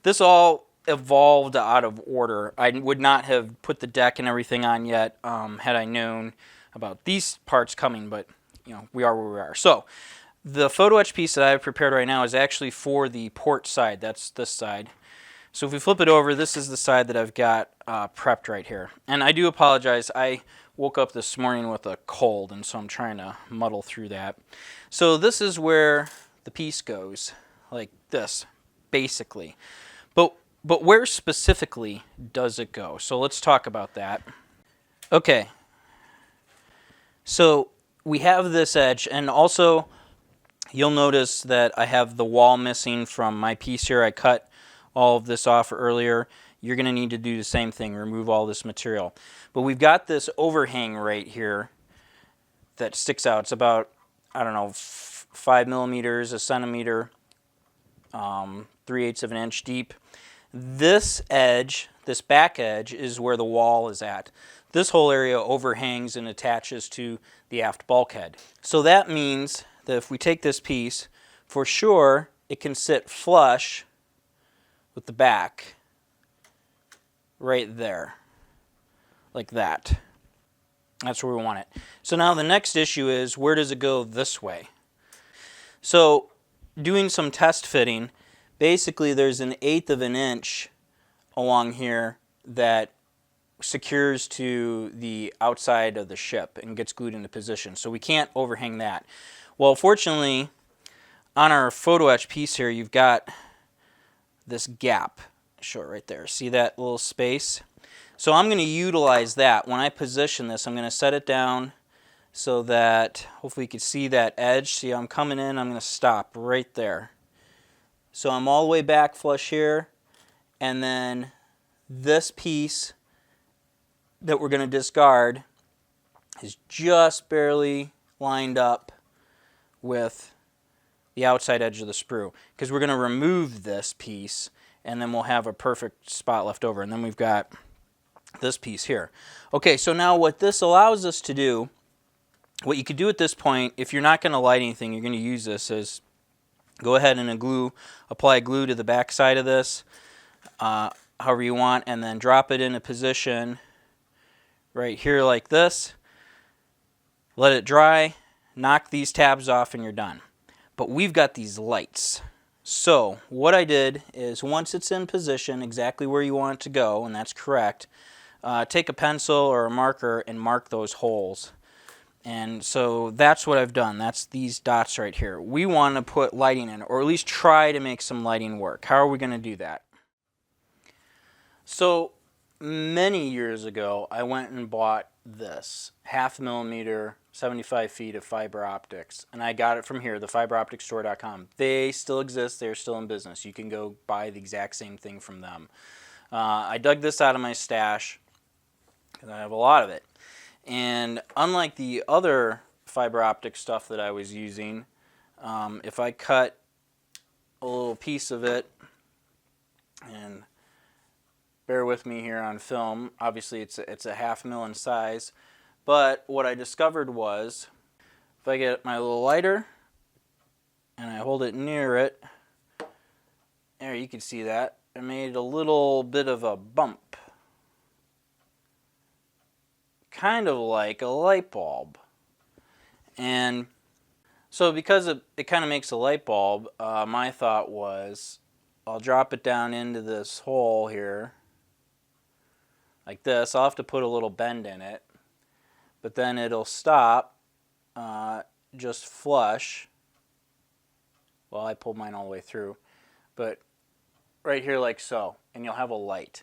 This all evolved out of order. I would not have put the deck and everything on yet had I known about these parts coming, but you know, we are where we are. So the photo etch piece that I have prepared right now is actually for the port side. That's this side. So if we flip it over, this is the side that I've got prepped right here. And I do apologize. I woke up this morning with a cold, and so I'm trying to muddle through that. So this is where the piece goes, like this, basically. But where specifically does it go? So let's talk about that. Okay. So we have this edge, and also you'll notice that I have the wall missing from my piece here. I cut all of this off earlier. You're going to need to do the same thing, remove all this material. But we've got this overhang right here that sticks out. It's about, I don't know, 5 millimeters, a centimeter, 3/8 of an inch deep. This edge, this back edge, is where the wall is at. This whole area overhangs and attaches to the aft bulkhead. So that means that if we take this piece, for sure it can sit flush with the back right there, like that. That's where we want it. So now the next issue is, where does it go this way? So doing some test fitting, basically there's an 1/8 of an inch along here that secures to the outside of the ship and gets glued into position. So we can't overhang that. Well, fortunately, on our photo etch piece here, you've got this gap. Show it right there. See that little space? So I'm going to utilize that. When I position this, I'm going to set it down so that hopefully you can see that edge. See, I'm coming in, I'm going to stop right there. So I'm all the way back flush here, and then this piece that we're going to discard is just barely lined up with the outside edge of the sprue, because we're going to remove this piece and then we'll have a perfect spot left over, and then we've got this piece here. Okay, so now what this allows us to do, what you could do at this point, if you're not going to light anything, you're going to use this, is go ahead and apply glue to the back side of this, however you want, and then drop it in a position right here like this. Let it dry, knock these tabs off, and you're done. But we've got these lights. So what I did is, once it's in position exactly where you want it to go, and that's correct, take a pencil or a marker and mark those holes. And so that's what I've done. That's these dots right here. We want to put lighting in, or at least try to make some lighting work. How are we going to do that? So many years ago, I went and bought this 0.5 millimeter, 75 feet of fiber optics, and I got it from here, the fiberopticstore.com. They still exist. They're still in business. You can go buy the exact same thing from them. I dug this out of my stash because I have a lot of it. And unlike the other fiber optic stuff that I was using, if I cut a little piece of it, and bear with me here on film, obviously it's a 0.5 mil in size, but what I discovered was if I get my little lighter and I hold it near it, there you can see that, I made a little bit of a bump, kind of like a light bulb. And so because it kind of makes a light bulb, my thought was I'll drop it down into this hole here like this. I'll have to put a little bend in it, but then it'll stop just flush. Well, I pulled mine all the way through, but right here like so, and you'll have a light.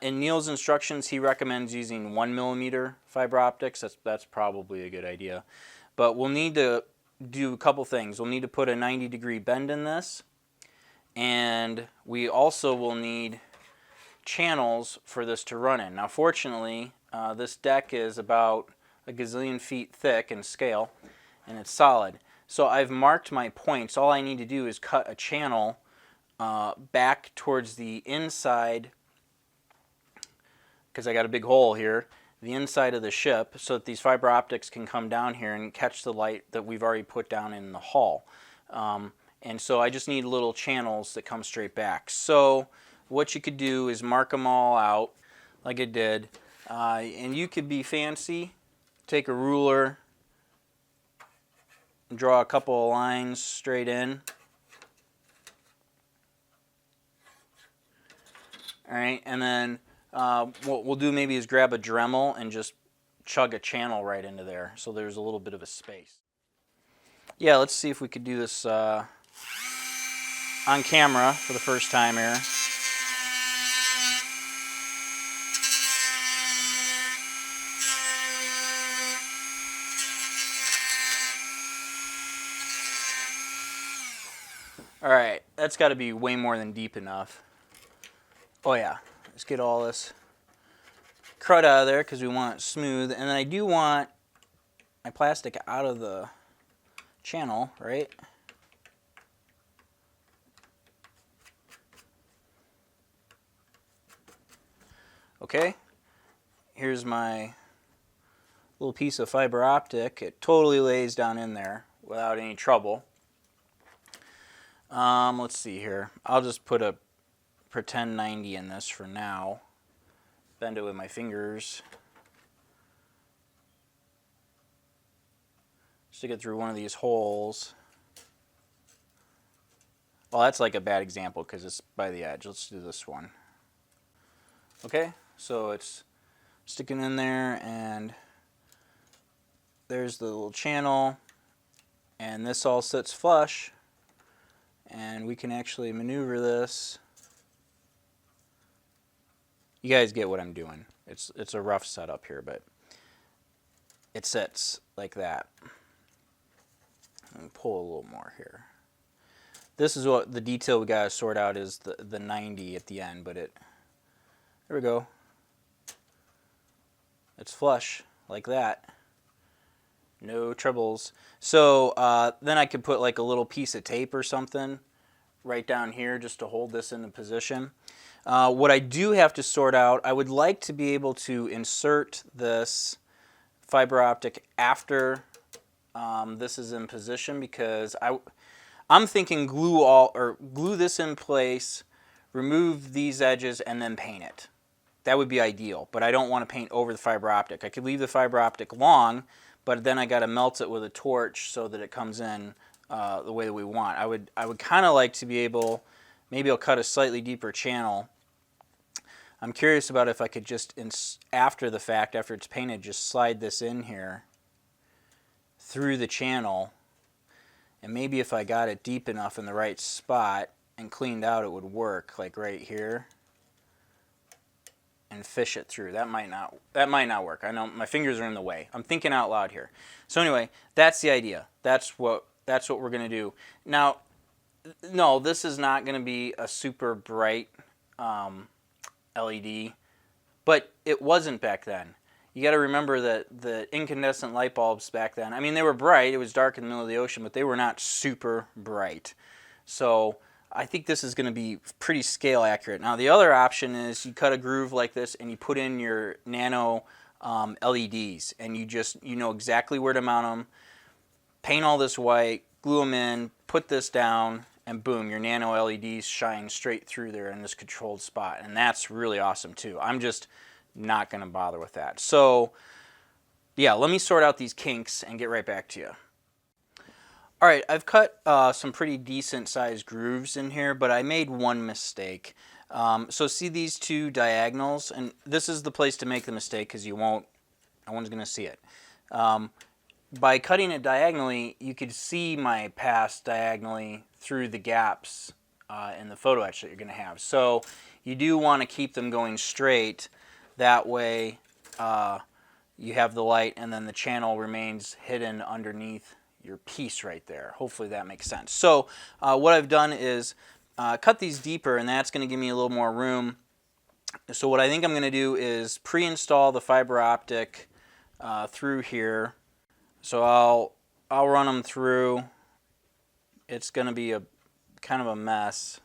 In Neil's instructions, he recommends using 1 millimeter fiber optics. That's probably a good idea. But we'll need to do a couple things. We'll need to put a 90-degree bend in this, and we also will need channels for this to run in. Now fortunately, this deck is about a gazillion feet thick in scale, and it's solid. So I've marked my points. All I need to do is cut a channel back towards the inside, because I got a big hole here, the inside of the ship, so that these fiber optics can come down here and catch the light that we've already put down in the hull. And so I just need little channels that come straight back. So what you could do is mark them all out like I did. And you could be fancy, take a ruler, and draw a couple of lines straight in. All right, and then what we'll do maybe is grab a Dremel and just chug a channel right into there, so there's a little bit of a space. Yeah, let's see if we could do this on camera for the first time here. All right, that's got to be way more than deep enough. Oh yeah, let's get all this crud out of there because we want it smooth. And then I do want my plastic out of the channel, right? Okay, here's my little piece of fiber optic. It totally lays down in there without any trouble. Let's see here. I'll just put a pretend 90 in this for now. Bend it with my fingers. Stick it through one of these holes. Well, that's like a bad example because it's by the edge. Let's do this one. Okay, so it's sticking in there, and there's the little channel, and this all sits flush, and we can actually maneuver this. You guys get what I'm doing. It's a rough setup here, but it sits like that. And pull a little more here. This is what the detail we gotta sort out is the 90 at the end, but there we go. It's flush like that. No troubles. So then I could put like a little piece of tape or something right down here just to hold this into position. What I do have to sort out, I would like to be able to insert this fiber optic after this is in position, because I'm thinking glue this in place, remove these edges, and then paint it. That would be ideal, but I don't want to paint over the fiber optic. I could leave the fiber optic long, but then I got to melt it with a torch so that it comes in the way that we want. I would kind of like to be able, maybe I'll cut a slightly deeper channel. I'm curious about if I could just, after the fact, after it's painted, just slide this in here through the channel, and maybe if I got it deep enough in the right spot and cleaned out, it would work, like right here. and fish it through. That might not work. I know my fingers are in the way. I'm thinking out loud here. So anyway, that's the idea. That's what we're going to do. Now, no, this is not going to be a super bright LED, but it wasn't back then. You got to remember that the incandescent light bulbs back then, I mean, they were bright. It was dark in the middle of the ocean, but they were not super bright. So I think this is going to be pretty scale accurate. Now, the other option is you cut a groove like this and you put in your nano LEDs, and you know exactly where to mount them, paint all this white, glue them in, put this down, and boom, your nano LEDs shine straight through there in this controlled spot. And that's really awesome too. I'm just not going to bother with that. So yeah, let me sort out these kinks and get right back to you. All right, I've cut some pretty decent sized grooves in here, but I made one mistake. So see these two diagonals, and this is the place to make the mistake because no one's going to see it. By cutting it diagonally, you could see my pass diagonally through the gaps in the photo etch that you're going to have. So you do want to keep them going straight. That way you have the light and then the channel remains hidden underneath your piece right there. Hopefully that makes sense. So what I've done is cut these deeper, and that's going to give me a little more room. So what I think I'm going to do is pre-install the fiber optic through here. So I'll run them through. It's going to be a kind of a mess.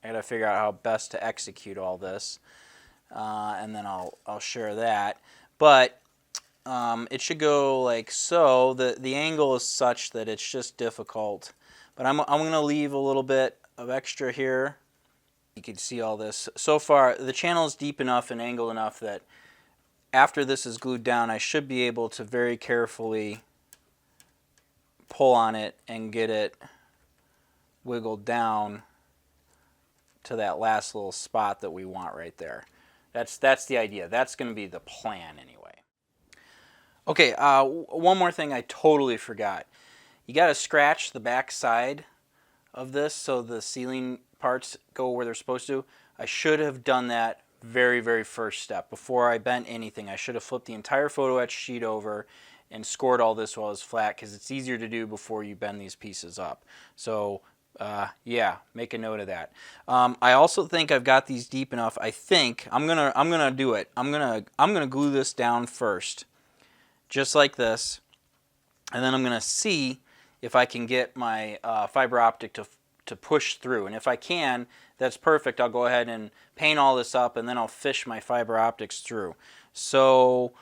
I got to figure out how best to execute all this, and then I'll share that. But it should go like so. The angle is such that it's just difficult. But I'm going to leave a little bit of extra here. You can see all this. So far, the channel is deep enough and angled enough that after this is glued down, I should be able to very carefully pull on it and get it wiggled down to that last little spot that we want right there. That's the idea. That's going to be the plan anyway. Okay, one more thing I totally forgot. You got to scratch the back side of this so the ceiling parts go where they're supposed to. I should have done that very, very first step. Before I bent anything, I should have flipped the entire photo etch sheet over and scored all this while it's flat, because it's easier to do before you bend these pieces up. So yeah, make a note of that. I also think I've got these deep enough. I think I'm gonna do it. I'm gonna glue this down first, just like this, and then I'm gonna see if I can get my fiber optic to push through. And if I can, that's perfect. I'll go ahead and paint all this up, and then I'll fish my fiber optics through. So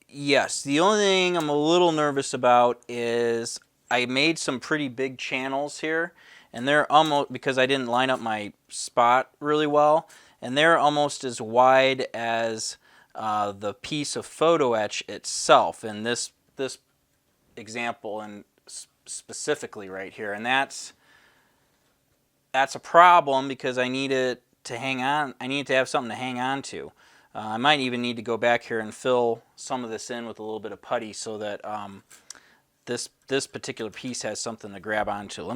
yes, the only thing I'm a little nervous about is I made some pretty big channels here, and they're almost, because I didn't line up my spot really well, and they're almost as wide as the piece of photo etch itself in this example, and specifically right here. And that's a problem because I need it to hang on. I need it to have something to hang on to. I might even need to go back here and fill some of this in with a little bit of putty so that this particular piece has something to grab onto.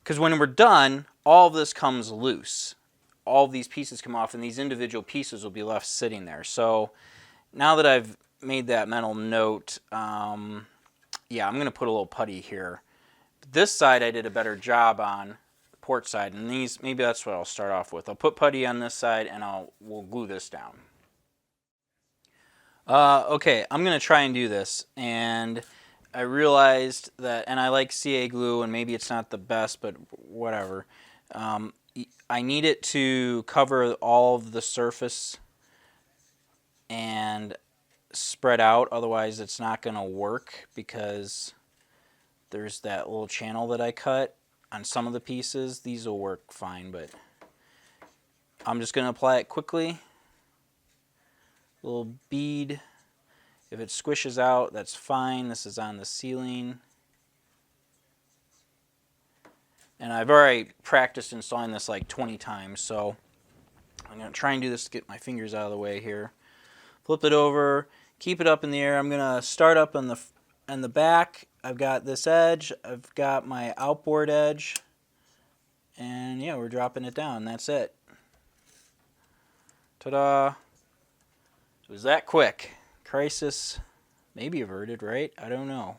Because when we're done, all of this comes loose. All of these pieces come off, and these individual pieces will be left sitting there. So now that I've made that mental note, yeah, I'm going to put a little putty here. This side I did a better job on, port side, and these, maybe that's what I'll start off with. I'll put putty on this side, and we'll glue this down. Okay, I'm going to try and do this, and I realized that, and I like CA glue, and maybe it's not the best, but whatever. I need it to cover all of the surface and spread out, otherwise it's not going to work, because there's that little channel that I cut on some of the pieces. These will work fine, but I'm just going to apply it quickly. Little bead. If it squishes out, that's fine. This is on the ceiling. And I've already practiced installing this like 20 times, so I'm going to try and do this to get my fingers out of the way here. Flip it over, keep it up in the air. I'm going to start up on the back. I've got this edge, I've got my outboard edge, and yeah, we're dropping it down. That's it. Ta-da! It was that quick. Crisis maybe averted, right? I don't know.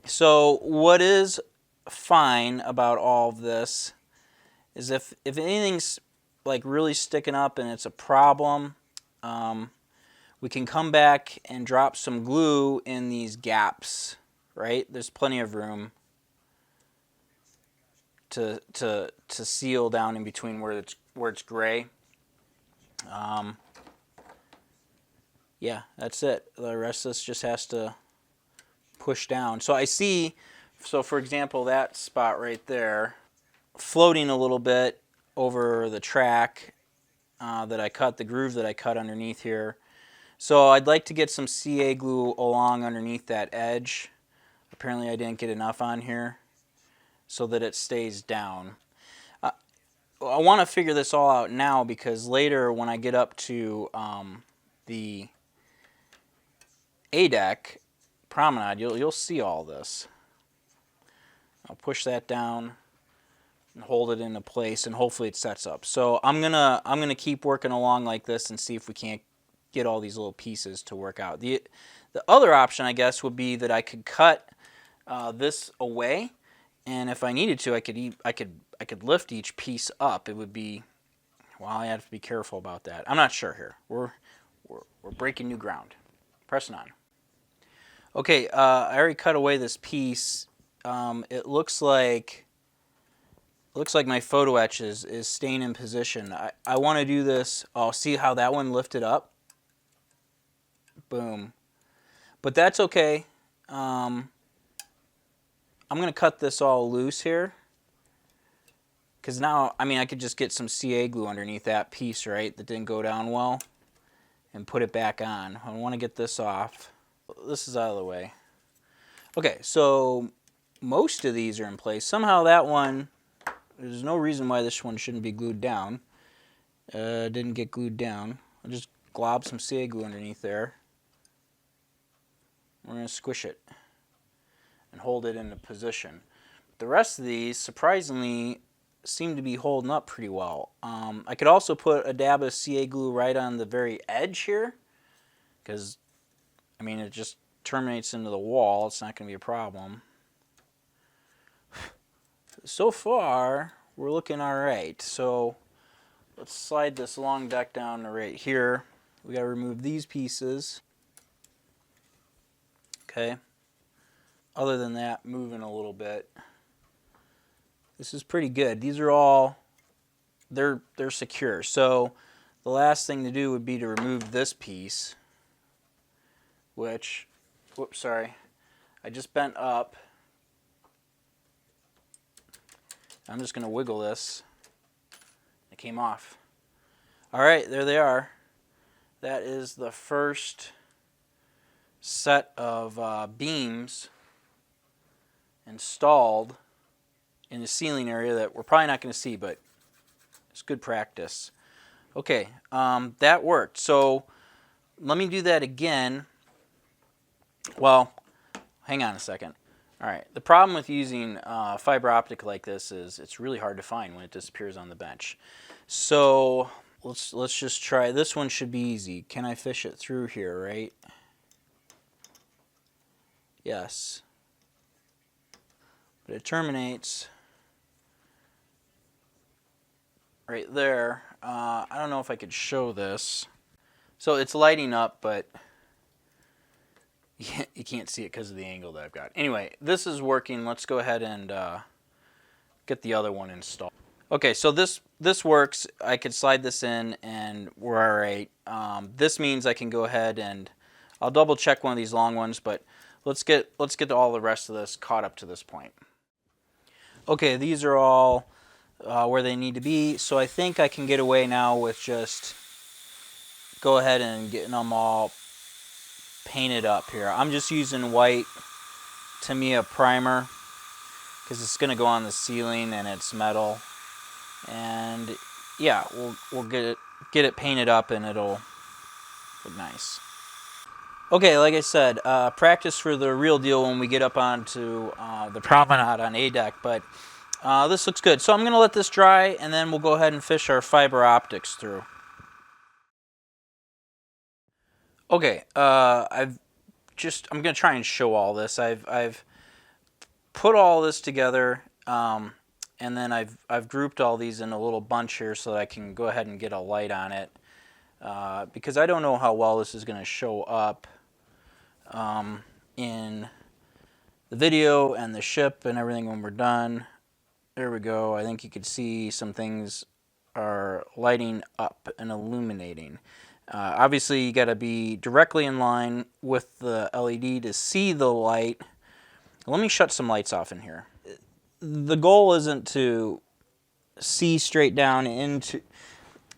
So what is fine about all of this is if anything's like really sticking up and it's a problem, we can come back and drop some glue in these gaps, right? There's plenty of room to seal down in between where it's gray. Yeah, that's it. The rest of this just has to push down. So I see, so for example, that spot right there, floating a little bit over the track that I cut, the groove that I cut underneath here. So I'd like to get some CA glue along underneath that edge. Apparently I didn't get enough on here so that it stays down. I want to figure this all out now because later when I get up to the A-deck promenade, you'll see all this. I'll push that down and hold it into place, and hopefully it sets up. So I'm gonna keep working along like this and see if we can't get all these little pieces to work out. The other option, I guess, would be that I could cut this away, and if I needed to, I could lift each piece up. It would be, well, I have to be careful about that. I'm not sure here. We're breaking new ground. Pressing on. Okay, I already cut away this piece. It looks like my photo etch is staying in position. I want to do this. Oh, see how that one lifted up? Boom. But that's okay. I'm going to cut this all loose here. Because now, I mean, I could just get some CA glue underneath that piece, right, that didn't go down well, and put it back on. I want to get this off. This is out of the way. Okay, so most of these are in place. Somehow that one, there's no reason why this one shouldn't be glued down. Didn't get glued down. I'll just glob some CA glue underneath there. We're going to squish it and hold it into position. The rest of these, surprisingly, seem to be holding up pretty well. I could also put a dab of CA glue right on the very edge here, because, I mean, it just terminates into the wall. It's not going to be a problem. So far, we're looking all right. So let's slide this long deck down to right here. We got to remove these pieces. Okay. Other than that, moving a little bit. This is pretty good. These are all, they're secure. So the last thing to do would be to remove this piece, which, whoops, sorry, I just bent up. I'm just going to wiggle this. It came off. All right, there they are. That is the first set of beams installed in the ceiling area that we're probably not going to see, but it's good practice. Okay, that worked. So let me do that again. Well, hang on a second. All right, the problem with using fiber optic like this is it's really hard to find when it disappears on the bench. So let's just try. This one should be easy. Can I fish it through here, right? Yes. But it terminates right there. I don't know if I could show this. So it's lighting up, but you can't see it because of the angle that I've got. Anyway, this is working. Let's go ahead and get the other one installed. Okay, so this works. I could slide this in and we're all right. This means I can go ahead and I'll double check one of these long ones, but let's get all the rest of this caught up to this point. Okay, these are all where they need to be, so I think I can get away now with just go ahead and getting them all painted up here. I'm just using white Tamiya primer because it's going to go on the ceiling and it's metal. And yeah, we'll get it painted up and it'll look nice. Okay, like I said, practice for the real deal when we get up onto the promenade on A-deck, but this looks good. So I'm going to let this dry and then we'll go ahead and fish our fiber optics through. Okay, I'm gonna try and show all this. I've put all this together, and then I've grouped all these in a little bunch here so that I can go ahead and get a light on it, because I don't know how well this is gonna show up in the video and the ship and everything when we're done. There we go. I think you could see some things are lighting up and illuminating. Obviously, you got to be directly in line with the LED to see the light. Let me shut some lights off in here. The goal isn't to see straight down into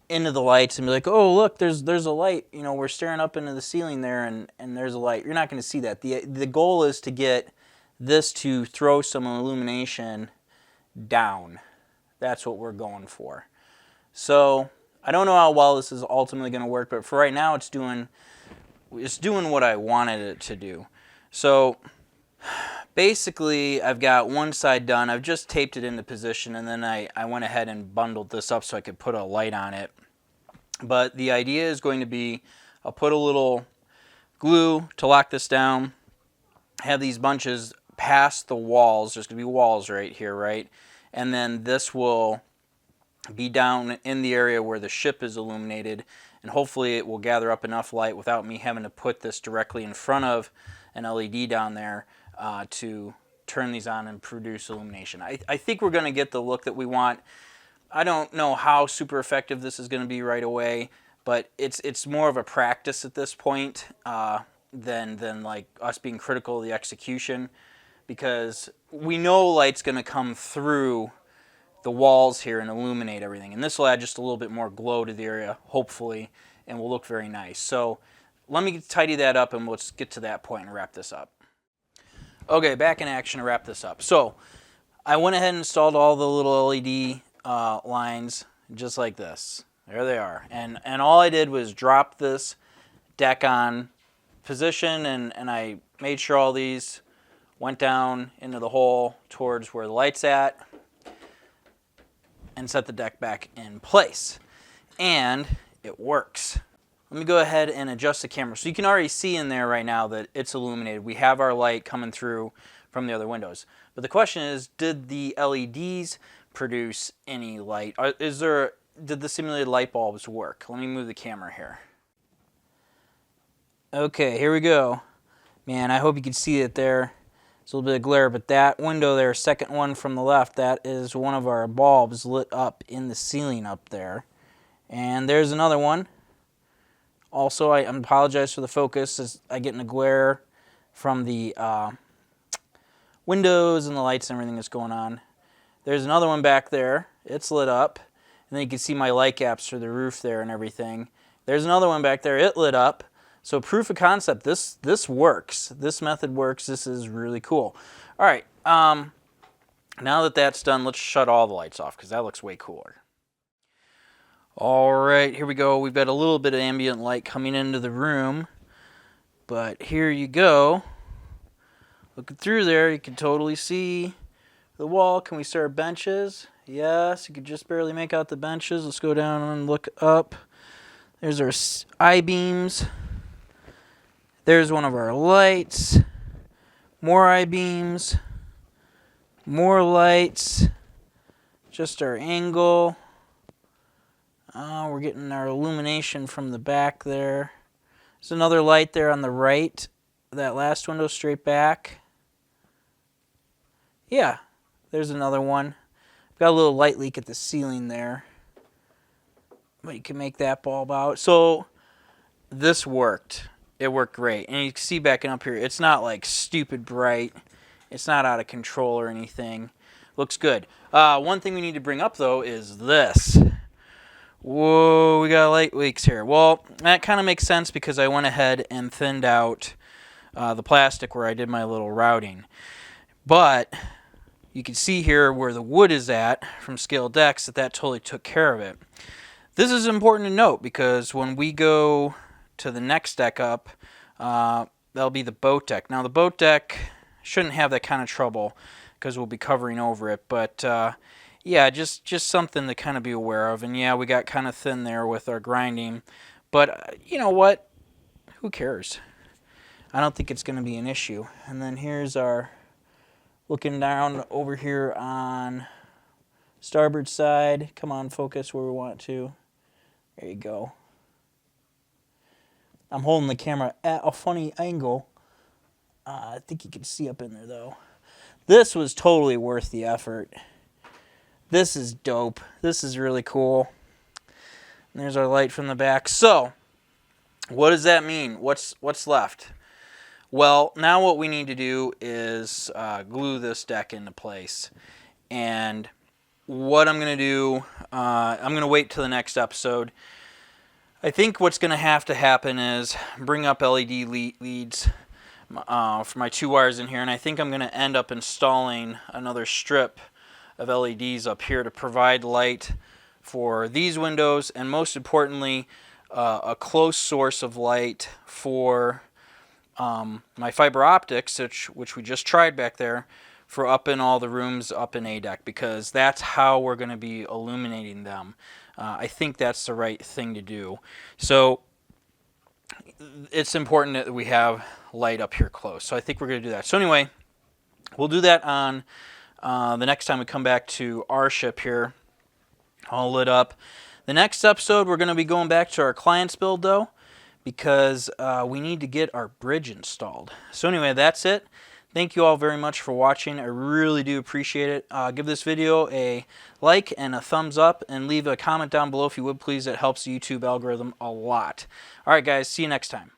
the lights and be like, oh, look, there's a light. You know, we're staring up into the ceiling there, and there's a light. You're not going to see that. The goal is to get this to throw some illumination down. That's what we're going for. So I don't know how well this is ultimately going to work, but for right now it's doing what I wanted it to do. So basically I've got one side done. I've just taped it into position, and then I went ahead and bundled this up so I could put a light on it. But the idea is going to be, I'll put a little glue to lock this down, have these bunches past the walls. There's going to be walls right here, right? And then this will be down in the area where the ship is illuminated, and hopefully it will gather up enough light without me having to put this directly in front of an LED down there to turn these on and produce illumination. I think we're going to get the look that we want. I don't know how super effective this is going to be right away, but it's more of a practice at this point than like us being critical of the execution, because we know light's going to come through the walls here and illuminate everything, and this will add just a little bit more glow to the area, hopefully, and will look very nice. So let me tidy that up and let's get to that point and wrap this up. Okay, back in action to wrap this up. So I went ahead and installed all the little LED lines just like this. There they are, and all I did was drop this deck on position, and I made sure all these went down into the hole towards where the light's at, and set the deck back in place. And it works. Let me go ahead and adjust the camera. So you can already see in there right now that it's illuminated. We have our light coming through from the other windows. But the question is, did the LEDs produce any light? Did the simulated light bulbs work? Let me move the camera here. Okay, here we go. Man, I hope you can see it there. It's a little bit of glare, but that window there, second one from the left, that is one of our bulbs lit up in the ceiling up there. And there's another one. Also, I apologize for the focus as I get in the glare from the windows and the lights and everything that's going on. There's another one back there. It's lit up. And then you can see my light gaps through the roof there and everything. There's another one back there. It lit up. So proof of concept, this works. This method works. This is really cool. All right, now that that's done, let's shut all the lights off because that looks way cooler. All right, here we go. We've got a little bit of ambient light coming into the room, but here you go. Looking through there, you can totally see the wall. Can we see our benches? Yes, you can just barely make out the benches. Let's go down and look up. There's our I-beams. There's one of our lights, more I-beams, more lights, just our angle. We're getting our illumination from the back there. There's another light there on the right, that last window straight back. Yeah, there's another one. Got a little light leak at the ceiling there, but you can make that bulb out. So this worked. It worked great. And you can see backing up here, it's not like stupid bright. It's not out of control or anything. Looks good. One thing we need to bring up, though, is this. Whoa, we got light leaks here. Well, that kind of makes sense because I went ahead and thinned out the plastic where I did my little routing. But you can see here where the wood is at from Scale Decks that totally took care of it. This is important to note because when we go to the next deck up, that'll be the boat deck. Now the boat deck shouldn't have that kind of trouble because we'll be covering over it, but yeah, just something to kind of be aware of. And yeah, we got kind of thin there with our grinding, but you know what, who cares? I don't think it's going to be an issue. And then here's our, looking down over here on starboard side. Come on, focus where we want to. There you go. I'm holding the camera at a funny angle. I think you can see up in there though. This was totally worth the effort. This is dope. This is really cool. And there's our light from the back. So, what does that mean? What's left? Well, now what we need to do is glue this deck into place. And what I'm going to do, I'm going to wait till the next episode. I think what's going to happen is bring up LED leads for my 2 wires in here, and I think I'm going to end up installing another strip of LEDs up here to provide light for these windows, and most importantly, a close source of light for my fiber optics, which we just tried back there, for up in all the rooms up in A deck, because that's how we're going to be illuminating them. I think that's the right thing to do. So it's important that we have light up here close. So I think we're going to do that. So anyway, we'll do that on the next time we come back to our ship here, all lit up. The next episode, we're going to be going back to our client's build, though, because we need to get our bridge installed. So anyway, that's it. Thank you all very much for watching. I really do appreciate it. Give this video a like and a thumbs up, and leave a comment down below if you would, please. It helps the YouTube algorithm a lot. All right, guys. See you next time.